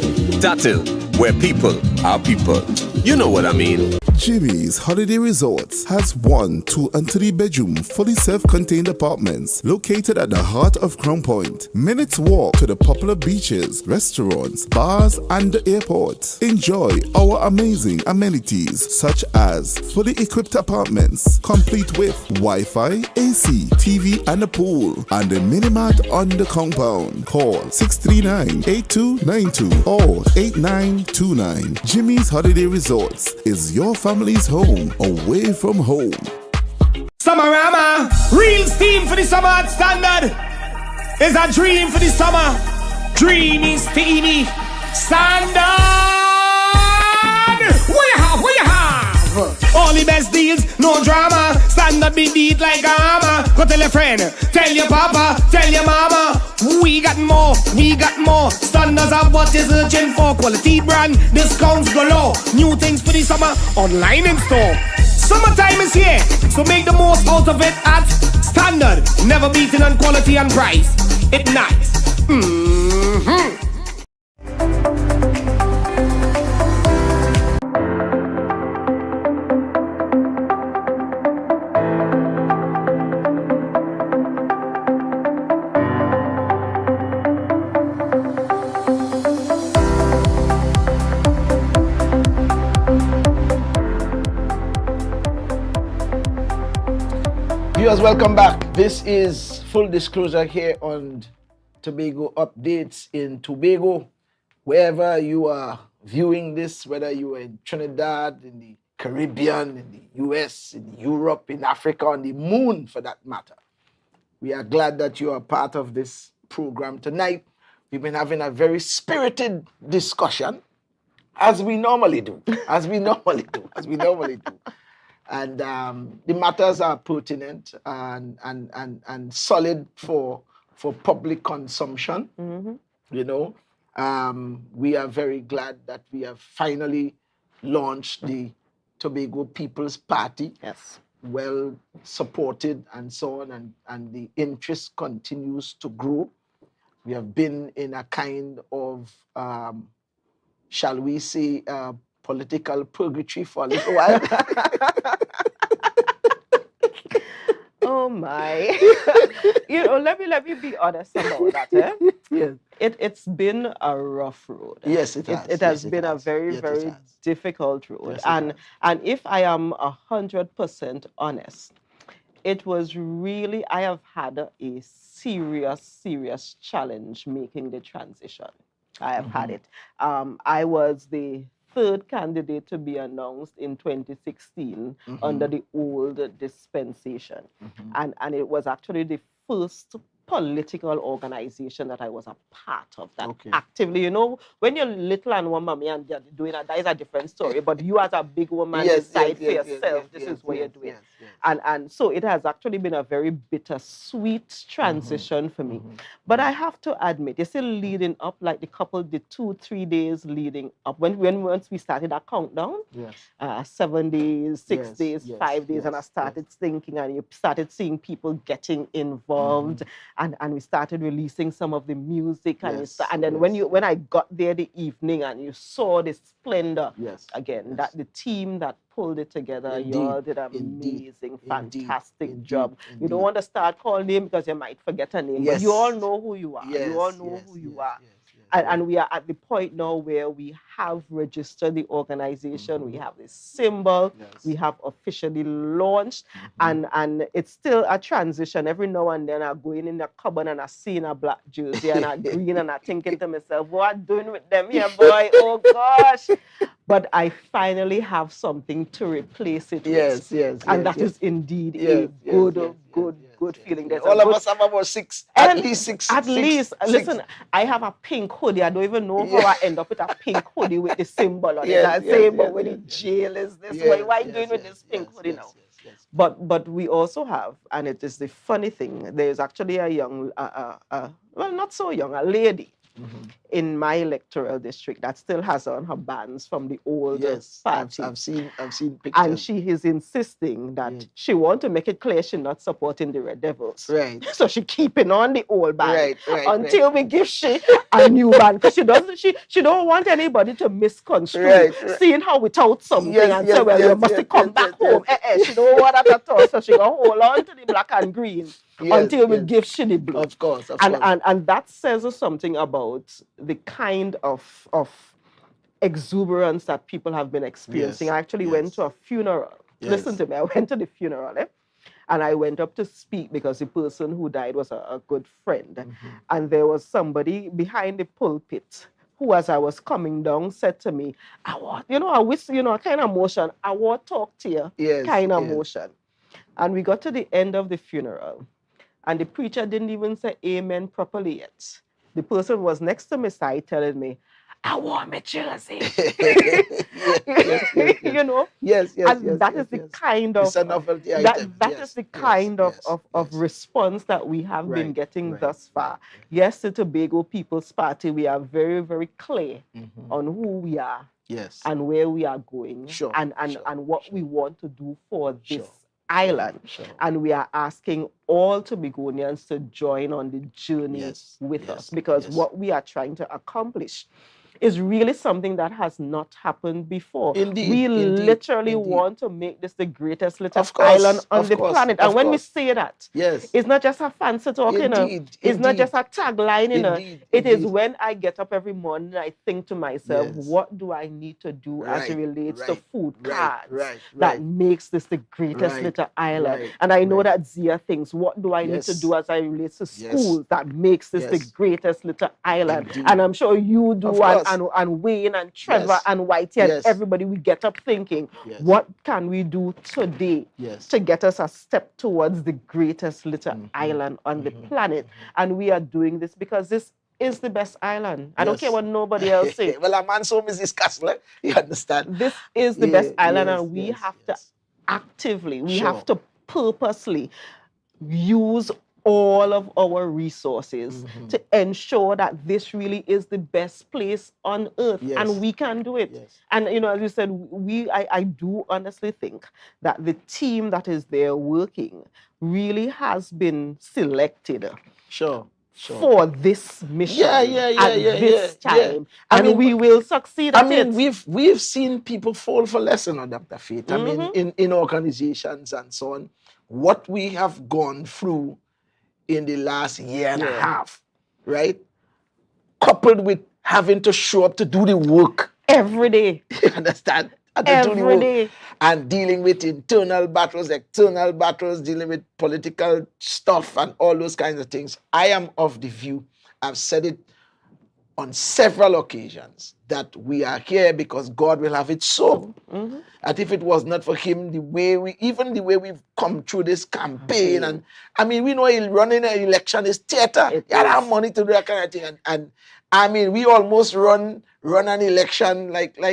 Tatil, where people are people. You know what I mean. Jimmy's Holiday Resorts has 1, 2, and 3 bedroom, fully self-contained apartments located at the heart of Crown Point. Minutes walk to the popular beaches, restaurants, bars, and the airport. Enjoy our amazing amenities such as fully equipped apartments, complete with Wi-Fi, AC, TV, and a pool, and a mini-mart on the compound. Call 639-8292 or 8929. Jimmy's Holiday Resorts is your family's home away from home. Summerama, real steam for the summer standard. Is a dream for the summer. Dreamy, steamy, standard. What you have? All the best deals, no drama. Standard be beat like a hammer. Go tell your friend, tell your papa, tell your mama. We got more. Standards have what is searching for. Quality brand, discounts galore. New things for the summer, online in store. Summertime is here, so make the most out of it at Standard. Never beaten on quality and price. It nice. Viewers, welcome back. This is Full Disclosure here on Tobago Updates in Tobago. Wherever you are viewing this, whether you are in Trinidad, in the Caribbean, in the US, in Europe, in Africa, on the moon for that matter. We are glad that you are part of this program tonight. We've been having a very spirited discussion, as we normally do. And the matters are pertinent and solid for public consumption. You know, we are very glad that we have finally launched the Tobago People's Party. Yes. Well supported and so on, and the interest continues to grow. We have been in a kind of, shall we say, political purgatory for a little while. Oh my. You know, let me be honest about that. Yes. It's been a rough road. Yes, it has. It has been a very difficult road. And if I am 100% honest, it was really, I have had a serious challenge making the transition. I have had it. I was the third candidate to be announced in 2016 under the old dispensation. And it was actually the first political organization that I was a part of that Okay. actively. You know, when you're little and one mommy and you're doing that is a different story. But you as a big woman decide for yourself, this is what you're doing. And so it has actually been a very bittersweet transition for me. But I have to admit, it's still leading up, like the 2-3 days leading up. Once we started our countdown, 7 days, 6 days, 5 days, and I started thinking, and you started seeing people getting involved, and we started releasing some of the music, and then when I got there the evening and you saw the splendor again, that the team that pulled it together, you all did an amazing, fantastic job. You don't want to start calling name because you might forget a name, but you all know who you are. You all know who you are. And we are at the point now where we have registered the organization, we have the symbol, we have officially launched, and it's still a transition. Every now and then I go in the cupboard and I see a black jersey and a green, and I thinking to myself, what I'm doing with them here, boy? Oh gosh. But I finally have something to replace it with. And that is indeed a good feeling. There's all of us have about six, at least six. Listen, I have a pink hoodie. I don't even know how I end up with a pink hoodie with the symbol on it. I say, but when the jail is this way, why are you doing with this pink hoodie now? But we also have, and it is the funny thing, there's actually a young, well, not so young, a lady in my electoral district that still has on her bands from the old party. I've seen pictures. And she is insisting that she wants to make it clear she's not supporting the Red Devils. Right. So she keeping on the old band until right. we give she a new band, because she don't want anybody to misconstrue, seeing how without something and say, well, you must come back home. She don't want that at all. So she gonna hold on to the black and green until we give she the blue. Of course. And that says something about the kind of exuberance that people have been experiencing. I actually went to a funeral. Listen to me, I went to the funeral, and I went up to speak because the person who died was a good friend. And there was somebody behind the pulpit who, as I was coming down, said to me, I want, a kind of motion, I want to talk to you, kind of motion. And we got to the end of the funeral, and the preacher didn't even say amen properly yet. The person was next to my side telling me, I want my jersey. You know? Yes. And that is the kind of, it's a novelty item. That is the kind of response that we have been getting thus far. Yes, the Tobago People's Party, we are very, very clear on who we are and where we are going and what we want to do for this island. And we are asking all Tobagonians to join on the journey with us, because what we are trying to accomplish is really something that has not happened before. We literally want to make this the greatest little island on the planet. And when we say that, it's not just a fancy talk, it's not just a tagline, it is when I get up every morning, I think to myself, what do I need to do as it relates to food cards that makes this the greatest little island? And I know that Zia thinks, what do I need to do as I relates to schools that makes this the greatest little island? And I'm sure you do, and Wayne and Trevor and Whitey and everybody, we get up thinking, what can we do today to get us a step towards the greatest little island on the planet? And we are doing this because this is the best island. I don't care what nobody else says. Well, a man's home is his castle. You understand? This is the best island, and we have to actively, we have to purposely use all of our resources to ensure that this really is the best place on earth, and we can do it. And as you said, I do honestly think that the team that is there working really has been selected for this mission at this time, and we will succeed at it. We've seen people fall for lesson on Dr. Faith. I mean, in organizations and so on, what we have gone through in the last year and a half, right? Coupled with having to show up to do the work every day. You understand? Every day. And dealing with internal battles, external battles, dealing with political stuff and all those kinds of things. I am of the view, I've said it on several occasions that we are here because God will have it so. And if it was not for him, the way we've come through this campaign, and I mean, we know running an election is theater. You have money to do that kind of thing, and I mean, we almost run an election like on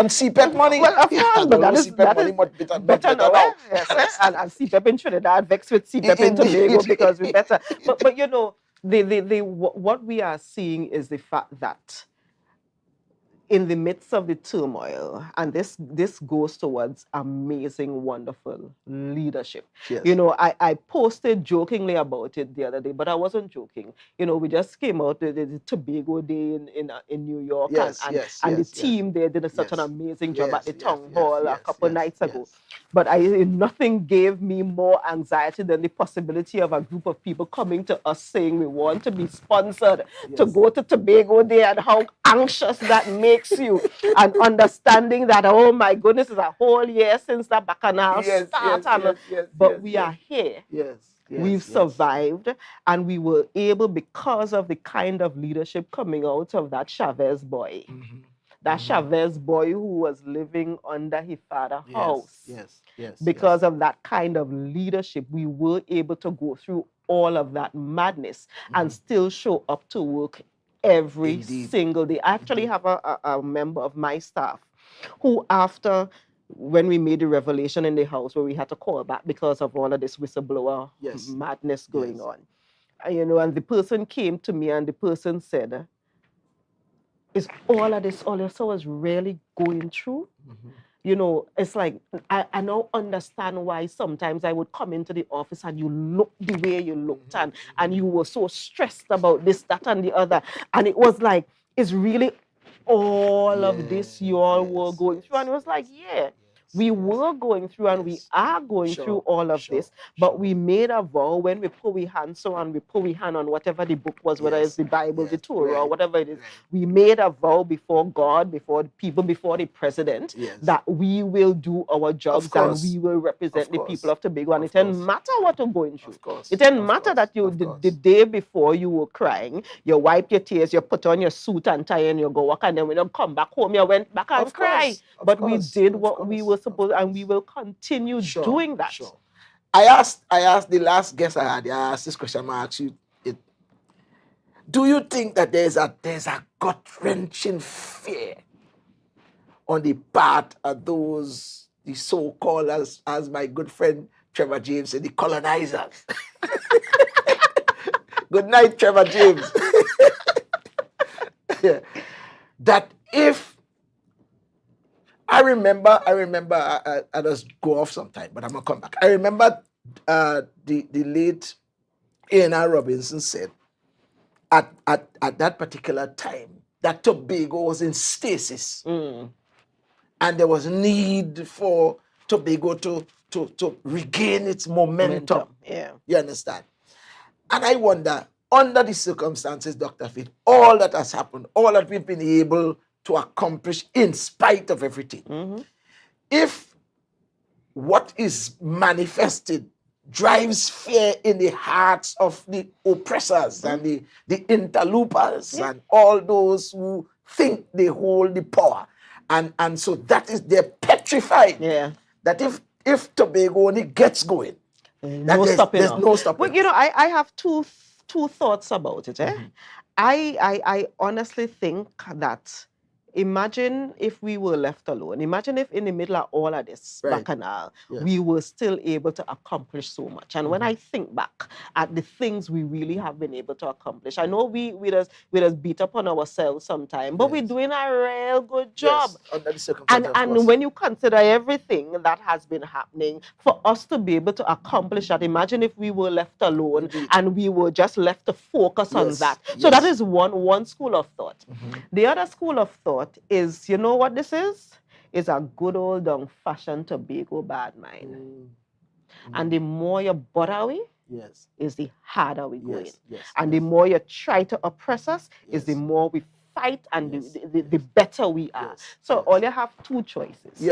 CPEP money. Well, of course, but that is better now. now. Yes, and CPEP in Trinidad vexed with CPEP in Tobago because we better. But you know, what we are seeing is the fact that in the midst of the turmoil, and this goes towards amazing, wonderful leadership. Yes. You know, I posted jokingly about it the other day, but I wasn't joking. You know, we just came out the Tobago Day in New York, and the team there did such an amazing job at the town hall a couple nights ago. But nothing gave me more anxiety than the possibility of a group of people coming to us saying we want to be sponsored to go to Tobago Day, and how anxious that makes you, and understanding that, oh my goodness, it's a whole year since that bacchanal started. But we are here. We've survived, and we were able, because of the kind of leadership coming out of that Chavez boy. That Chavez boy who was living under his father's house. Because of that kind of leadership, we were able to go through all of that madness and still show up to work every single day. I actually have a member of my staff who, after when we made the revelation in the house where we had to call back because of all of this whistleblower madness going on, you know, and the person came to me and the person said, is all of this all your son was really going through? You know, it's like, I now understand why sometimes I would come into the office and you look the way you looked, and you were so stressed about this, that, and the other. And it was like, it's really all of this you all were going through. And it was like, we were going through, and we are going through all of this, but we made a vow when we put we hand we put we hand on whatever the book was, whether it's the Bible, the Torah, or whatever it is. We made a vow before God, before the people, before the president, that we will do our jobs and we will represent the people of Tobago. And it didn't matter what you're going through. It didn't matter that you the day before you were crying, you wiped your tears, you put on your suit and tie, and you go work, and then when you come back home, you went back and cry. But we did what we were supposed, and we will continue doing that. I asked the last guest I had, I asked this question, I'm gonna ask you it. Do you think that there's a gut-wrenching fear on the part of those, the so-called, as my good friend Trevor James said, the colonizers? Good night, Trevor James. That if I remember, I just go off sometime, but I'm gonna come back. I remember the late A.N.R. Robinson said at that particular time that Tobago was in stasis, and there was need for Tobago to regain its momentum. You understand? And I wonder, under the circumstances, Dr. Faith, all that has happened, all that we've been able to accomplish in spite of everything. If what is manifested drives fear in the hearts of the oppressors and the interlopers and all those who think they hold the power, and so that is, they're petrified that if Tobago only gets going, there's no stopping. But you know, I have two thoughts about it. I honestly think that, imagine if we were left alone. Imagine if in the middle of all of this bacchanal, we were still able to accomplish so much. And when I think back at the things we really have been able to accomplish, I know we just beat up on ourselves sometimes, but we're doing a real good job. Under the circumstances, and when you consider everything that has been happening, for us to be able to accomplish that, imagine if we were left alone and we were just left to focus on that. So that is one school of thought. The other school of thought is, you know what this is? It's a good old fashioned Tobago bad mind. And the more you butter we, is the harder we go in. And the more you try to oppress us, is the more we fight, and the better we are. So all you have two choices.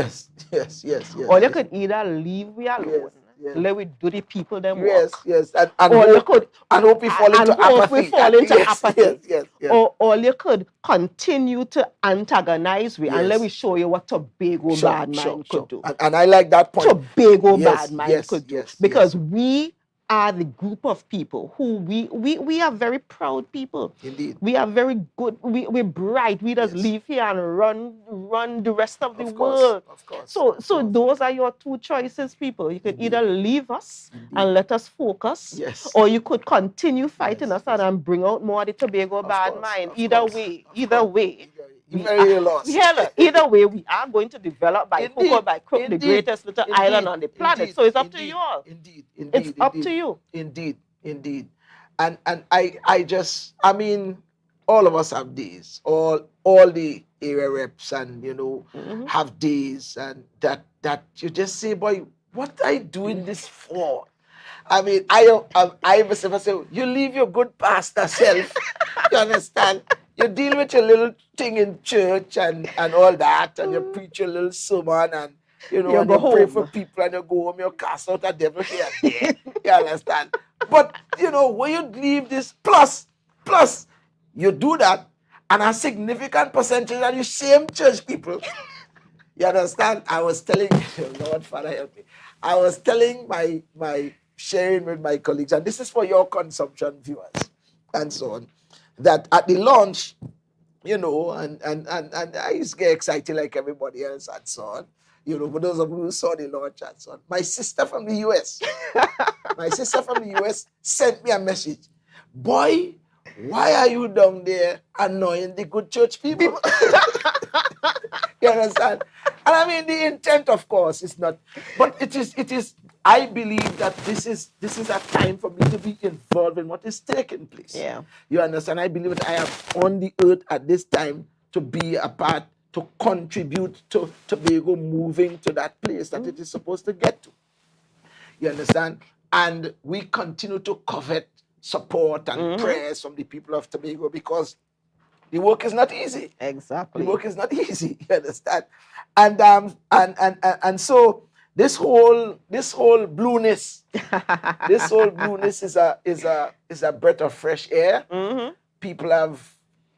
Or you could either leave we alone yes. let we do the people them Yes, work. yes. And Or you hope, could and hope we fall into and hope apathy. we fall into Yes, apathy. yes, yes, yes. Or you could continue to antagonize we and let Yes. me show you what Tobago bad mind could do. And I like that point. Tobago Yes, bad mind yes, could do. yes, Because yes. we are the group of people who we are very proud people. Indeed. We are very good. We're bright. We just Yes. live here and run the rest of the Of course, world. of course, So of so course. those are your two choices, people. You could Indeed. either leave us and let us focus, Yes. or you could continue fighting Yes, us and bring out more of the Tobago bad course, mind. of Either course, way, of either course. way. You're very lost. Yeah, either way, we are going to develop by hook or Indeed, by crook the indeed, greatest little indeed, island on the planet. indeed, So it's up to indeed, you all. Indeed, It's up to you. Indeed, indeed. And I just, I mean, all of us have days. All the area reps and have days, and that you just say, boy, what are you doing this for? I mean, I myself say, you leave your good pastor self. You understand? You deal with your little thing in church and all that, and you preach your little sermon, and You and go you pray home. for people, and you go home, you cast out a devil here and there. You understand? But when you leave this, plus, you do that, and a significant percentage of the same church people. You understand? I was telling Lord Father help me. I was telling my sharing with my colleagues, and this is for your consumption, viewers, and so on, that at the launch, and I used to get excited like everybody else and so on. For those of you who saw the launch and so on. My sister from the US, sent me a message. Boy, why are you down there annoying the good church people? You understand? And I mean, the intent, of course, is not, but it is. I believe that this is a time for me to be involved in what is taking place. Yeah. You understand? I believe that I am on the earth at this time to be a part, to contribute to Tobago moving to that place that it is supposed to get to. You understand? And we continue to covet support and prayers from the people of Tobago, because the work is not easy. Exactly. The work is not easy. You understand? And so this whole blueness, is a breath of fresh air.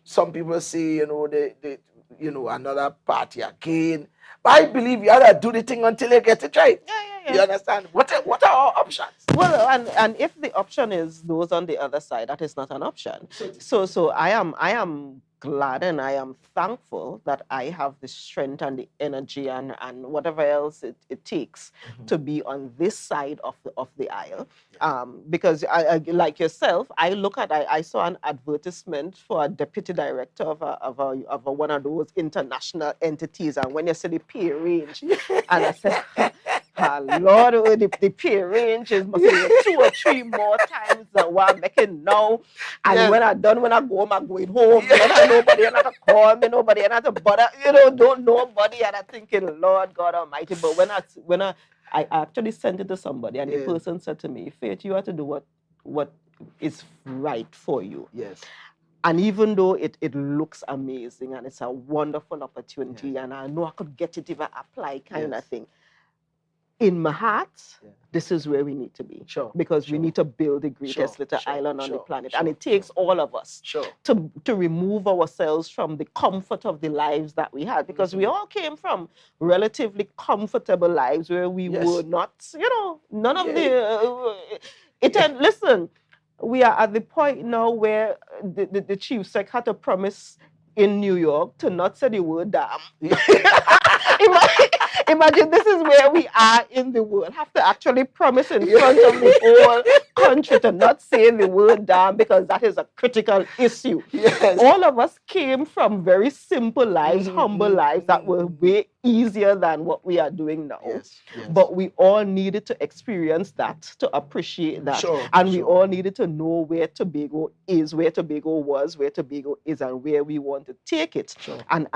Some people say, they another party again. But I believe you gotta do the thing until you get it right. Yeah. You understand? What are our options? Well, and if the option is those on the other side, that is not an option. So I am glad and I am thankful that I have the strength and the energy and whatever else it takes to be on this side of the aisle. Because I like yourself, I saw an advertisement for a deputy director of a one of those international entities, and when you see the pay range, and I said, Lord, the pay range is must be 2 or 3 more times than what I'm making now. And when I go home, I'm going home. Nobody not to call me, nobody not to bother, don't nobody. And I'm thinking, Lord God Almighty. But when I actually sent it to somebody, and the person said to me, Faith, you have to do what is right for you. Yes. And even though it looks amazing and it's a wonderful opportunity, and I know I could get it if I apply kind of thing, in my heart, this is where we need to be. Sure. Because we need to build the greatest little island on the planet. And it takes all of us to remove ourselves from the comfort of the lives that we had. Because we all came from relatively comfortable lives where we were not, none of listen, we are at the point now where the chief sec had to promise in New York to not say the word damn. Imagine this is where we are in the world. Have to actually promise in front of the whole country to not say the word damn, because that is a critical issue. Yes. All of us came from very simple lives, humble lives that were way easier than what we are doing now. Yes. But we all needed to experience that, to appreciate that. And we all needed to know where Tobago is, where Tobago was, where Tobago is, and where we want to take it. And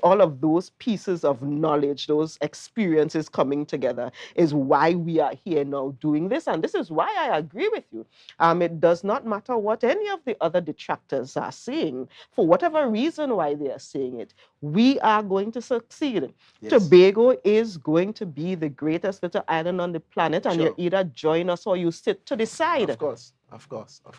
all of those pieces of knowledge, those experiences coming together is why we are here now doing this. And this is why I agree with you. It does not matter what any of the other detractors are saying, for whatever reason why they are saying it. We are going to succeed succeed. Yes. Tobago is going to be the greatest little island on the planet, and you Sure. either join us or you sit to the side. Of course.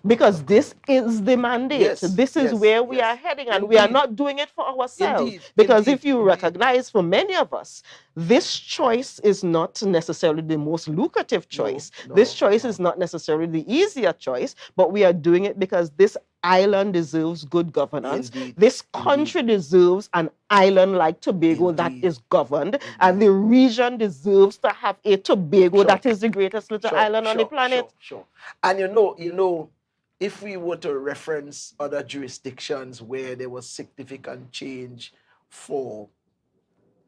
Because this is the mandate. Yes, This is yes, where we yes. are heading, and we are Indeed. not doing it for ourselves. Indeed, Because indeed, if you indeed. recognize, for many of us, this choice is not necessarily the most lucrative choice. no, This choice is not necessarily the easier choice, but we are doing it because this island deserves good governance. Indeed, This country deserves an island like Tobago that Indeed. is governed, and the region deserves to have a Tobago Sure. that is the greatest little Sure, island on the sure, planet. Sure. And you know, if we were to reference other jurisdictions where there was significant change for,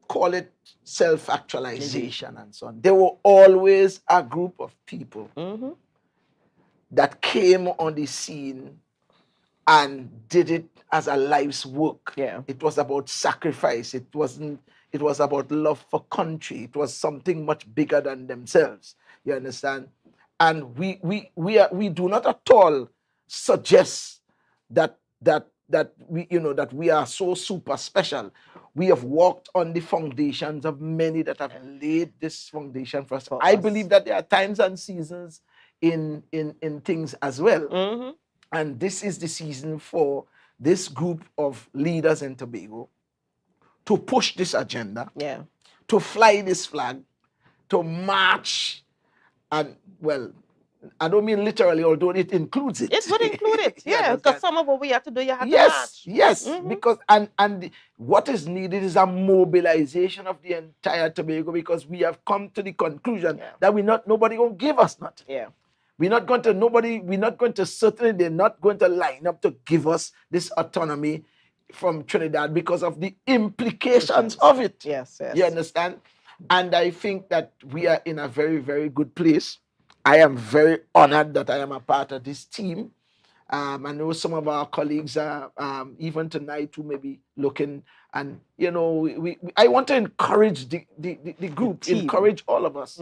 call it self-actualization and so on, there were always a group of people that came on the scene and did it as a life's work. Yeah. It was about sacrifice. It was about love for country. It was something much bigger than themselves. You understand? And we do not at all suggest that we are so super special. We have walked on the foundations of many that have laid this foundation for us. I believe that there are times and seasons in things as well. And this is the season for this group of leaders in Tobago to push this agenda, to fly this flag, to march, and well, I don't mean literally, although it includes it. It would include it, You yeah, understand? because some of what we have to do, you have to match. Yes, because and what is needed is a mobilization of the entire Tobago, because we have come to the conclusion that nobody gonna give us nothing. Yeah. We're not going to certainly, they're not going to line up to give us this autonomy from Trinidad because of the implications of it. Yes. You understand? And I think that we are in a very, very good place. I am very honored that I am a part of this team. I know some of our colleagues are even tonight who may be looking, and I want to encourage the group, encourage all of us.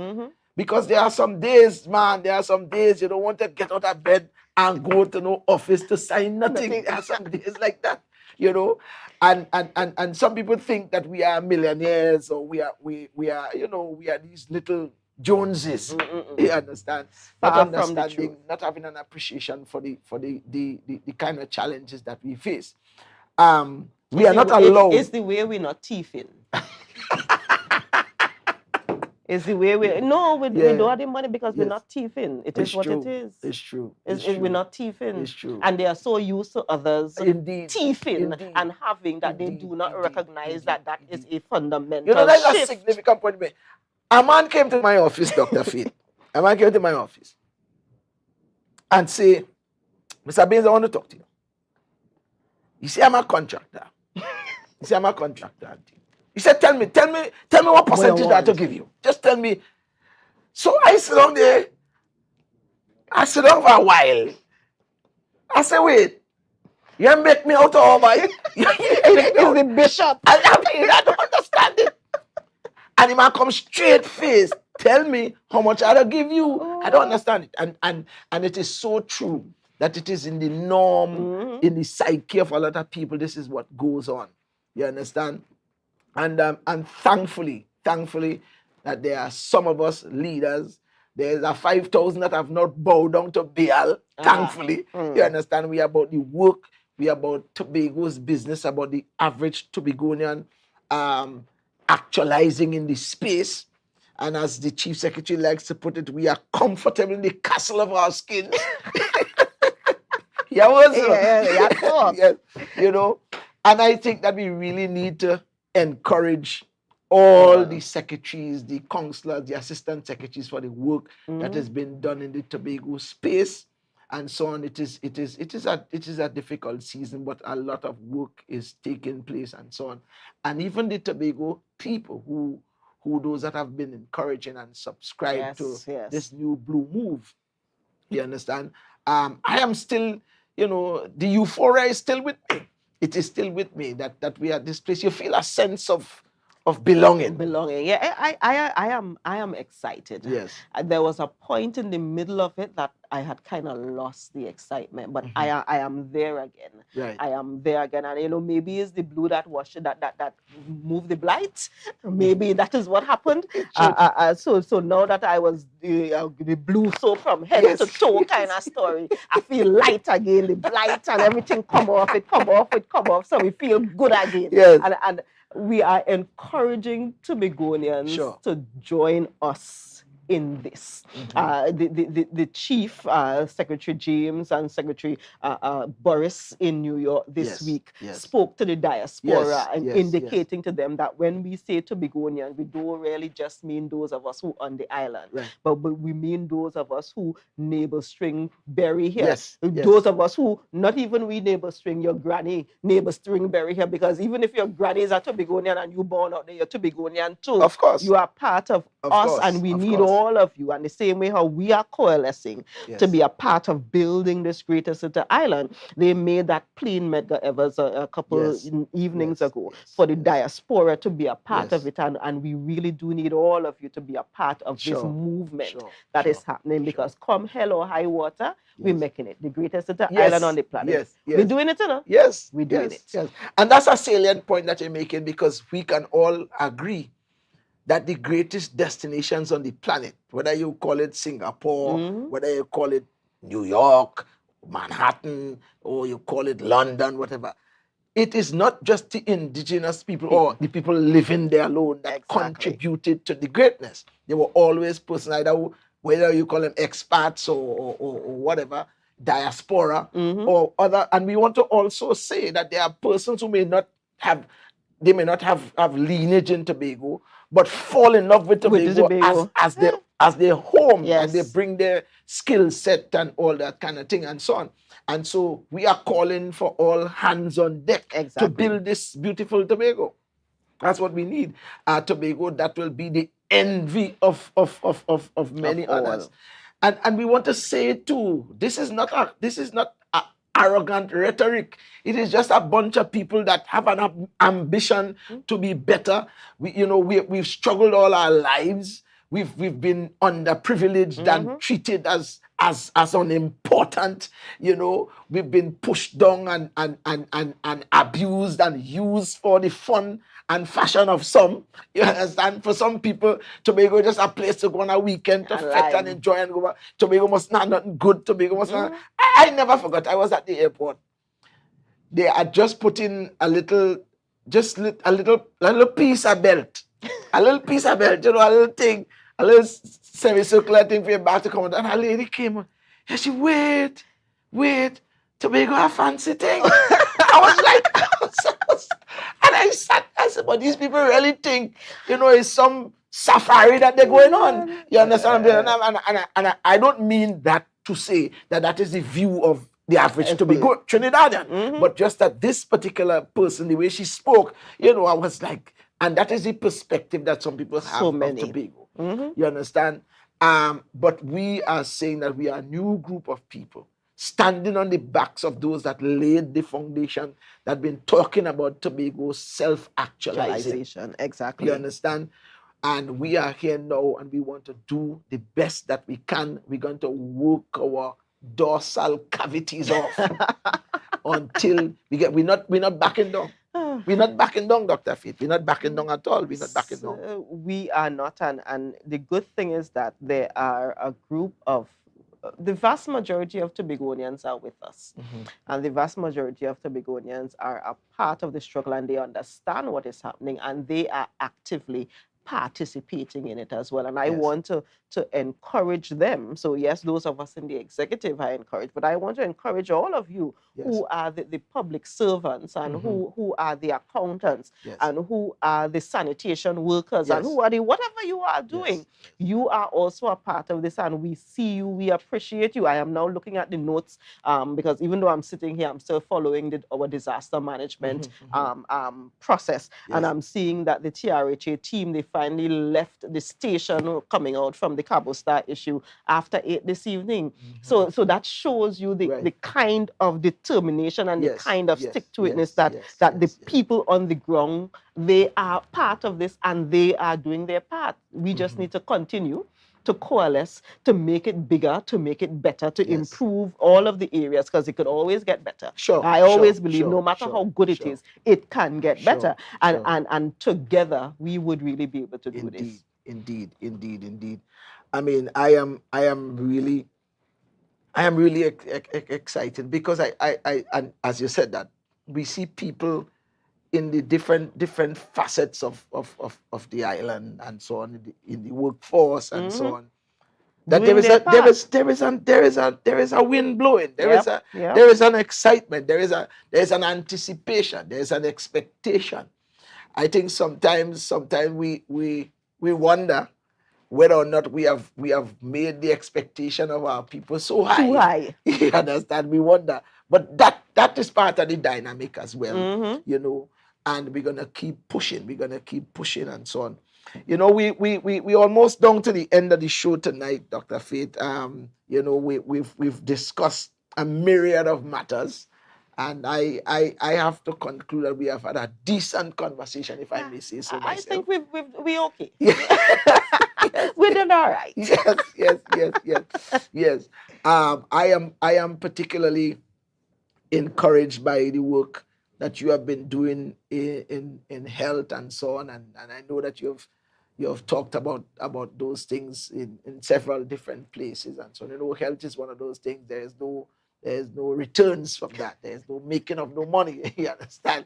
Because there are some days, you don't want to get out of bed and go to no office to sign nothing. There are some days like that, and some people think that we are millionaires, or we are these little Joneses. You understand? Not understanding, not having an appreciation for the kind of challenges that we face. We are not allowed. It's the way we're not thieving. It's the way we don't have the money because we're not thieving. It is what it is. It's true. We're not thieving. It's true. And they are so used to others thieving and having that they do not recognize that is a fundamental that's shift. a significant point. A man came to my office, Dr. Phil. A man came to my office and say, Mr. Baines, I want to talk to you. You see, I'm a contractor. He said, tell me what percentage I have to give you. Just tell me. So I sit down there. I sit down for a while. I say, wait, you make me out of my. It's the bishop. I don't understand it. And the man comes straight face. Tell me how much I have to give you. I don't understand it. And it is so true that it is in the norm, in the psyche of a lot of people. This is what goes on. You understand? And thankfully that there are some of us leaders. There's a 5,000 that have not bowed down to Baal. Thankfully, you understand. We are about the work. We are about Tobago's business. About the average Tobagonian actualizing in the space. And as the chief secretary likes to put it, we are comfortable in the castle of our skins. Yes, And I think that we really need to encourage all the secretaries, the counselors, the assistant secretaries for the work that has been done in the Tobago space and so on. It is a difficult season, but a lot of work is taking place and so on. And even the Tobago people who those that have been encouraging and subscribed to this new blue move, you understand? I am still, the euphoria is still with me. It is still with me that we are at this place. You feel a sense of belonging. Belonging. Yeah, I am excited. Yes. There was a point in the middle of it that I had kind of lost the excitement, but I am there again. Right. I am there again, and maybe it's the blue that washed it, that moved the blight. Maybe that is what happened. So now that I was the blue soap from head to toe kind of story, I feel light again. The blight and everything come off. So we feel good again. Yes. And we are encouraging Tobagonians to join us in this. The chief, Secretary James and Secretary Boris in New York this week spoke to the diaspora and indicating to them that when we say Tobagonians, we don't really just mean those of us who on the island, but we mean those of us who neighbor string berry here. Those of us who, not even we neighbor string, your granny neighbor string berry here, because even if your granny is a Tobagonian and you born out there, you're Tobagonian too. Of course. You are part of us, and we need all of you. And the same way how we are coalescing to be a part of building this Greater City Island, they made that plain Medgar Evers a couple evenings ago for the diaspora to be a part of it. And we really do need all of you to be a part of this movement that is happening, because come hell or high water, we're making it the greatest island on the planet. We're doing it, you know? Yes. We're doing it. Yes. And that's a salient point that you're making, because we can all agree that the greatest destinations on the planet, whether you call it Singapore, whether you call it New York, Manhattan, or you call it London, whatever, it is not just the indigenous people or the people living there alone that contributed to the greatness. They were always persons, either whether you call them expats or whatever, diaspora or other. And we want to also say that there are persons who may not have lineage in Tobago, but fall in love with Tobago as their home, and they bring their skill set and all that kind of thing and so on. And so we are calling for all hands on deck to build this beautiful Tobago. That's what we need. Tobago that will be the envy of many others. And we want to say too, this is not arrogant rhetoric. It is just a bunch of people that have an ambition to be better. We've struggled all our lives. We've been underprivileged and treated as unimportant. We've been pushed down and abused and used for the fun and fashion of some. You understand? For some people, Tobago is just a place to go on a weekend to fet and enjoy and go back. Tobago must not nothing good. Tobago must not. I never forgot. I was at the airport. They had just put in a little piece of belt. A little piece of belt, a little thing, a little semicircular thing for your back to come out. And a lady came on. And she, wait, Tobago a fancy thing. I was like, and I said, but these people really think, it's some safari that they're going on. You understand? And I don't mean that to say that is the view of the average Tobago Trinidadian, but just that this particular person, the way she spoke, I was like, and that is the perspective that some people have of Tobago. You understand? But we are saying that we are a new group of people standing on the backs of those that laid the foundation, that been talking about Tobago's self-actualization. Exactly. You understand? And we are here now, and we want to do the best that we can. We're going to work our dorsal cavities off until we're not backing down. We're not backing down, Dr. Faith. We're not backing down at all. We're not backing down. We are not, and the good thing is that there are a group of the vast majority of Tobagonians are with us. And the vast majority of Tobagonians are a part of the struggle, and they understand what is happening, and they are actively participating in it as well. And I want to encourage them. So yes, those of us in the executive are encouraged, but I want to encourage all of you who are the public servants, and who are the accountants, and who are the sanitation workers, and who are the whatever you are doing. You are also a part of this, and we see you, we appreciate you. I am now looking at the notes because even though I'm sitting here, I'm still following our disaster management process, and I'm seeing that the TRHA team, they finally left the station coming out from the Cabo Star issue after 8 this evening. So that shows you the kind of determination and the kind of stick-to-itness that the people on the ground, they are part of this and they are doing their part. We just need to continue to coalesce, to make it bigger, to make it better, to improve all of the areas, because it could always get better. I always believe no matter how good it is, it can get better. And together we would really be able to do this. Indeed. I mean, I am really excited because I and as you said that we see people in the different facets of the island and so on, in the workforce and so on. That there is a wind blowing. There is an excitement. There is an anticipation. There is an expectation. I think sometimes we wonder whether or not we have made the expectation of our people so high. Too high. You understand? We wonder. But that is part of the dynamic as well, you know. And we're gonna keep pushing. We're gonna keep pushing and so on. You know, we almost down to the end of the show tonight, Dr. Faith. You know, we've discussed a myriad of matters, and I have to conclude that we have had a decent conversation, if I may say so myself. I think we're okay. We're doing all right. Yes. I am particularly encouraged by the work that you have been doing in health and so on, and I know that you have talked about those things in several different places and so on. You know, health is one of those things. There's no returns from that. There's no making of no money. You understand?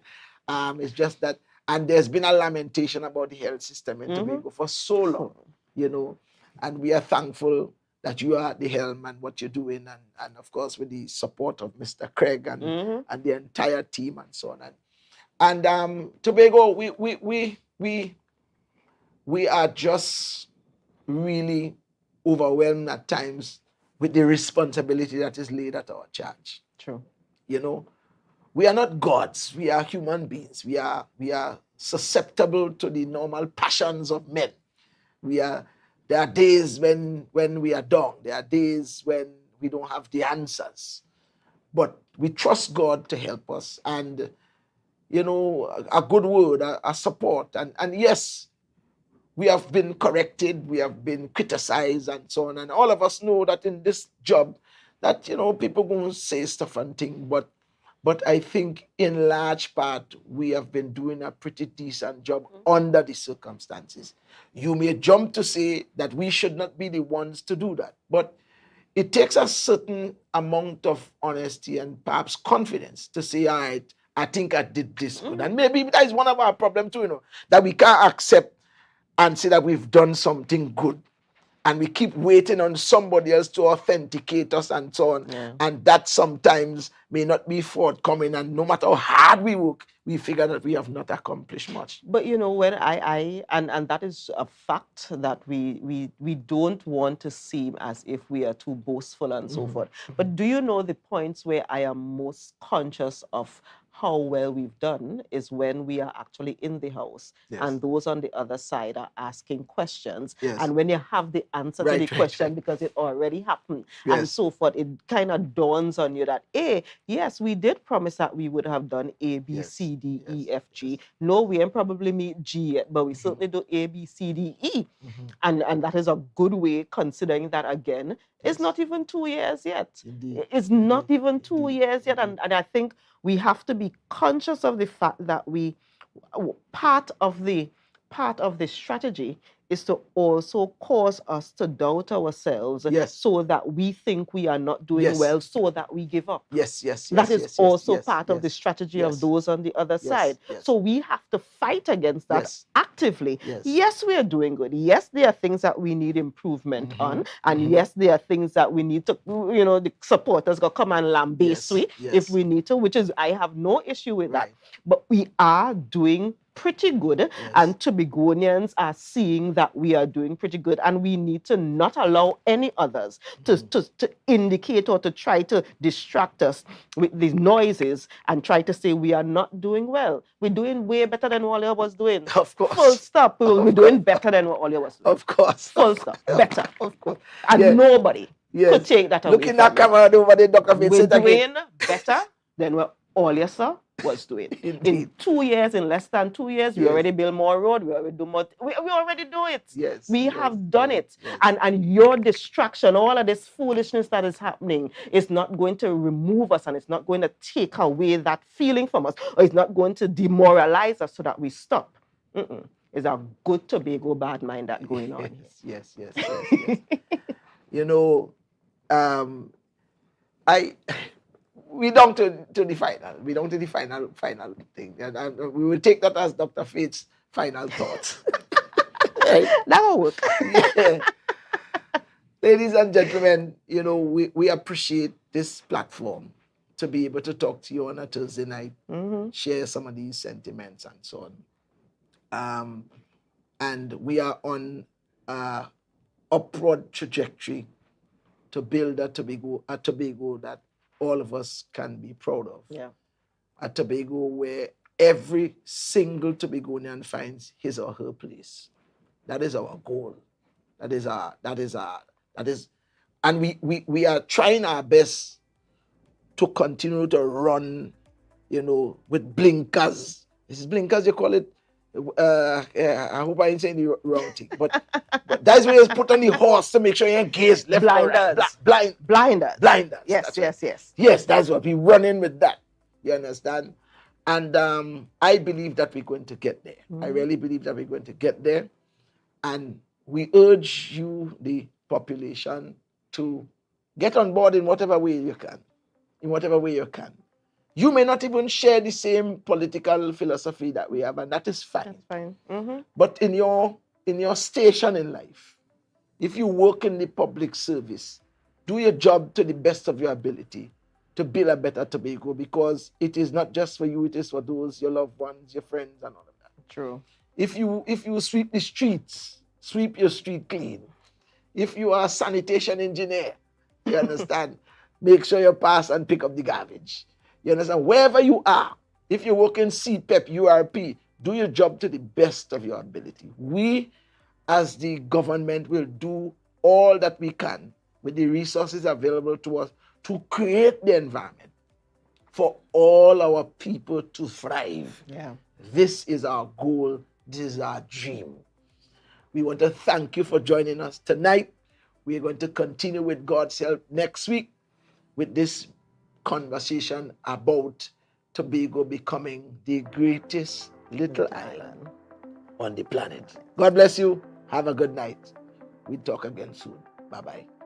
It's just that, and there's been a lamentation about the health system in Tobago for so long, you know, and we are thankful that you are at the helm and what you're doing, and of course with the support of Mr. Craig and the entire team and so on. And Tobago, we are just really overwhelmed at times with the responsibility that is laid at our charge. True. You know, we are not gods. We are human beings. We are susceptible to the normal passions of men. There are days when we are down. There are days when we don't have the answers. But we trust God to help us. And, you know, a good word, a support. And yes, we have been corrected. We have been criticized and so on. And all of us know that in this job that, you know, people going to say stuff and things. But I think in large part, we have been doing a pretty decent job under the circumstances. You may jump to say that we should not be the ones to do that, but it takes a certain amount of honesty and perhaps confidence to say, all right, I think I did this good. And maybe that is one of our problems too, you know, that we can't accept and say that we've done something good. And we keep waiting on somebody else to authenticate us and so on. Yeah. And that sometimes may not be forthcoming. And no matter how hard we work, we figure that we have not accomplished much. But you know, when and that is a fact that we don't want to seem as if we are too boastful and so forth. But do you know the points where I am most conscious of how well we've done is when we are actually in the house and those on the other side are asking questions. And when you have the answer to the question because it already happened and so forth, it kind of dawns on you that, yes, we did promise that we would have done A, B, C, D, E, F, G. No, we ain't probably meet G yet, but we certainly do A, B, C, D, E. And that is a good way, considering that, again, it's not even 2 years yet. It's not even 2 years yet. And I think we have to be conscious of the fact that part of the strategy is to also cause us to doubt ourselves so that we think we are not doing well, so that we give up. That is also part of the strategy of those on the other side. So we have to fight against that actively. Yes, we are doing good. Yes, there are things that we need improvement on. And yes, there are things that we need to, you know, the supporters got come and lambaste if we need to, which is, I have no issue with that. But we are doing pretty good, and Tobagonians are seeing that we are doing pretty good, and we need to not allow any others to indicate or to try to distract us with these noises and try to say we are not doing well. We're doing way better than what Olia was doing. Of course. Full stop. We're doing better than what Olia was doing. Of course. Full stop. Better. Of course. And nobody could take that away. Looking at camera over the Dr. Fitz. We're doing better than what Olia sir was doing. In 2 years, in less than 2 years, we already build more road, we already do more. We already do it. Yes. We have done it. And your distraction, all of this foolishness that is happening is not going to remove us, and it's not going to take away that feeling from us, or it's not going to demoralize us so that we stop. It's a good Tobago bad mind that going on here. Yes. You know, we down to the final. We down to the final thing. And we will take that as Dr. Faith's final thoughts. Right? That will work. Yeah. Ladies and gentlemen, you know, we appreciate this platform to be able to talk to you on a Thursday night, share some of these sentiments and so on. And we are on an upward trajectory to build a Tobago that all of us can be proud of. Yeah. A Tobago where every single Tobagonian finds his or her place. That is our goal. And we are trying our best to continue to run, you know, with blinkers. This is blinkers, you call it? I hope I ain't saying the wrong thing, but that's when you put on the horse to make sure you engage left or right. Blinders. Yes, that's what we running with that. You understand? And I believe that we're going to get there. I really believe that we're going to get there. And we urge you, the population, to get on board in whatever way you can. You may not even share the same political philosophy that we have, and that is fine. That's fine. But in your station in life, if you work in the public service, do your job to the best of your ability to build a better Tobago, because it is not just for you, it is for those, your loved ones, your friends, and all of that. True. If you sweep the streets, sweep your street clean. If you are a sanitation engineer, you understand, make sure you pass and pick up the garbage. You understand? Wherever you are, if you work in CPEP, URP, do your job to the best of your ability. We, as the government, will do all that we can with the resources available to us to create the environment for all our people to thrive. Yeah. This is our goal. This is our dream. We want to thank you for joining us tonight. We are going to continue with God's help next week with this conversation about Tobago becoming the greatest little island on the planet. God bless you. Have a good night. We'll talk again soon. Bye-bye.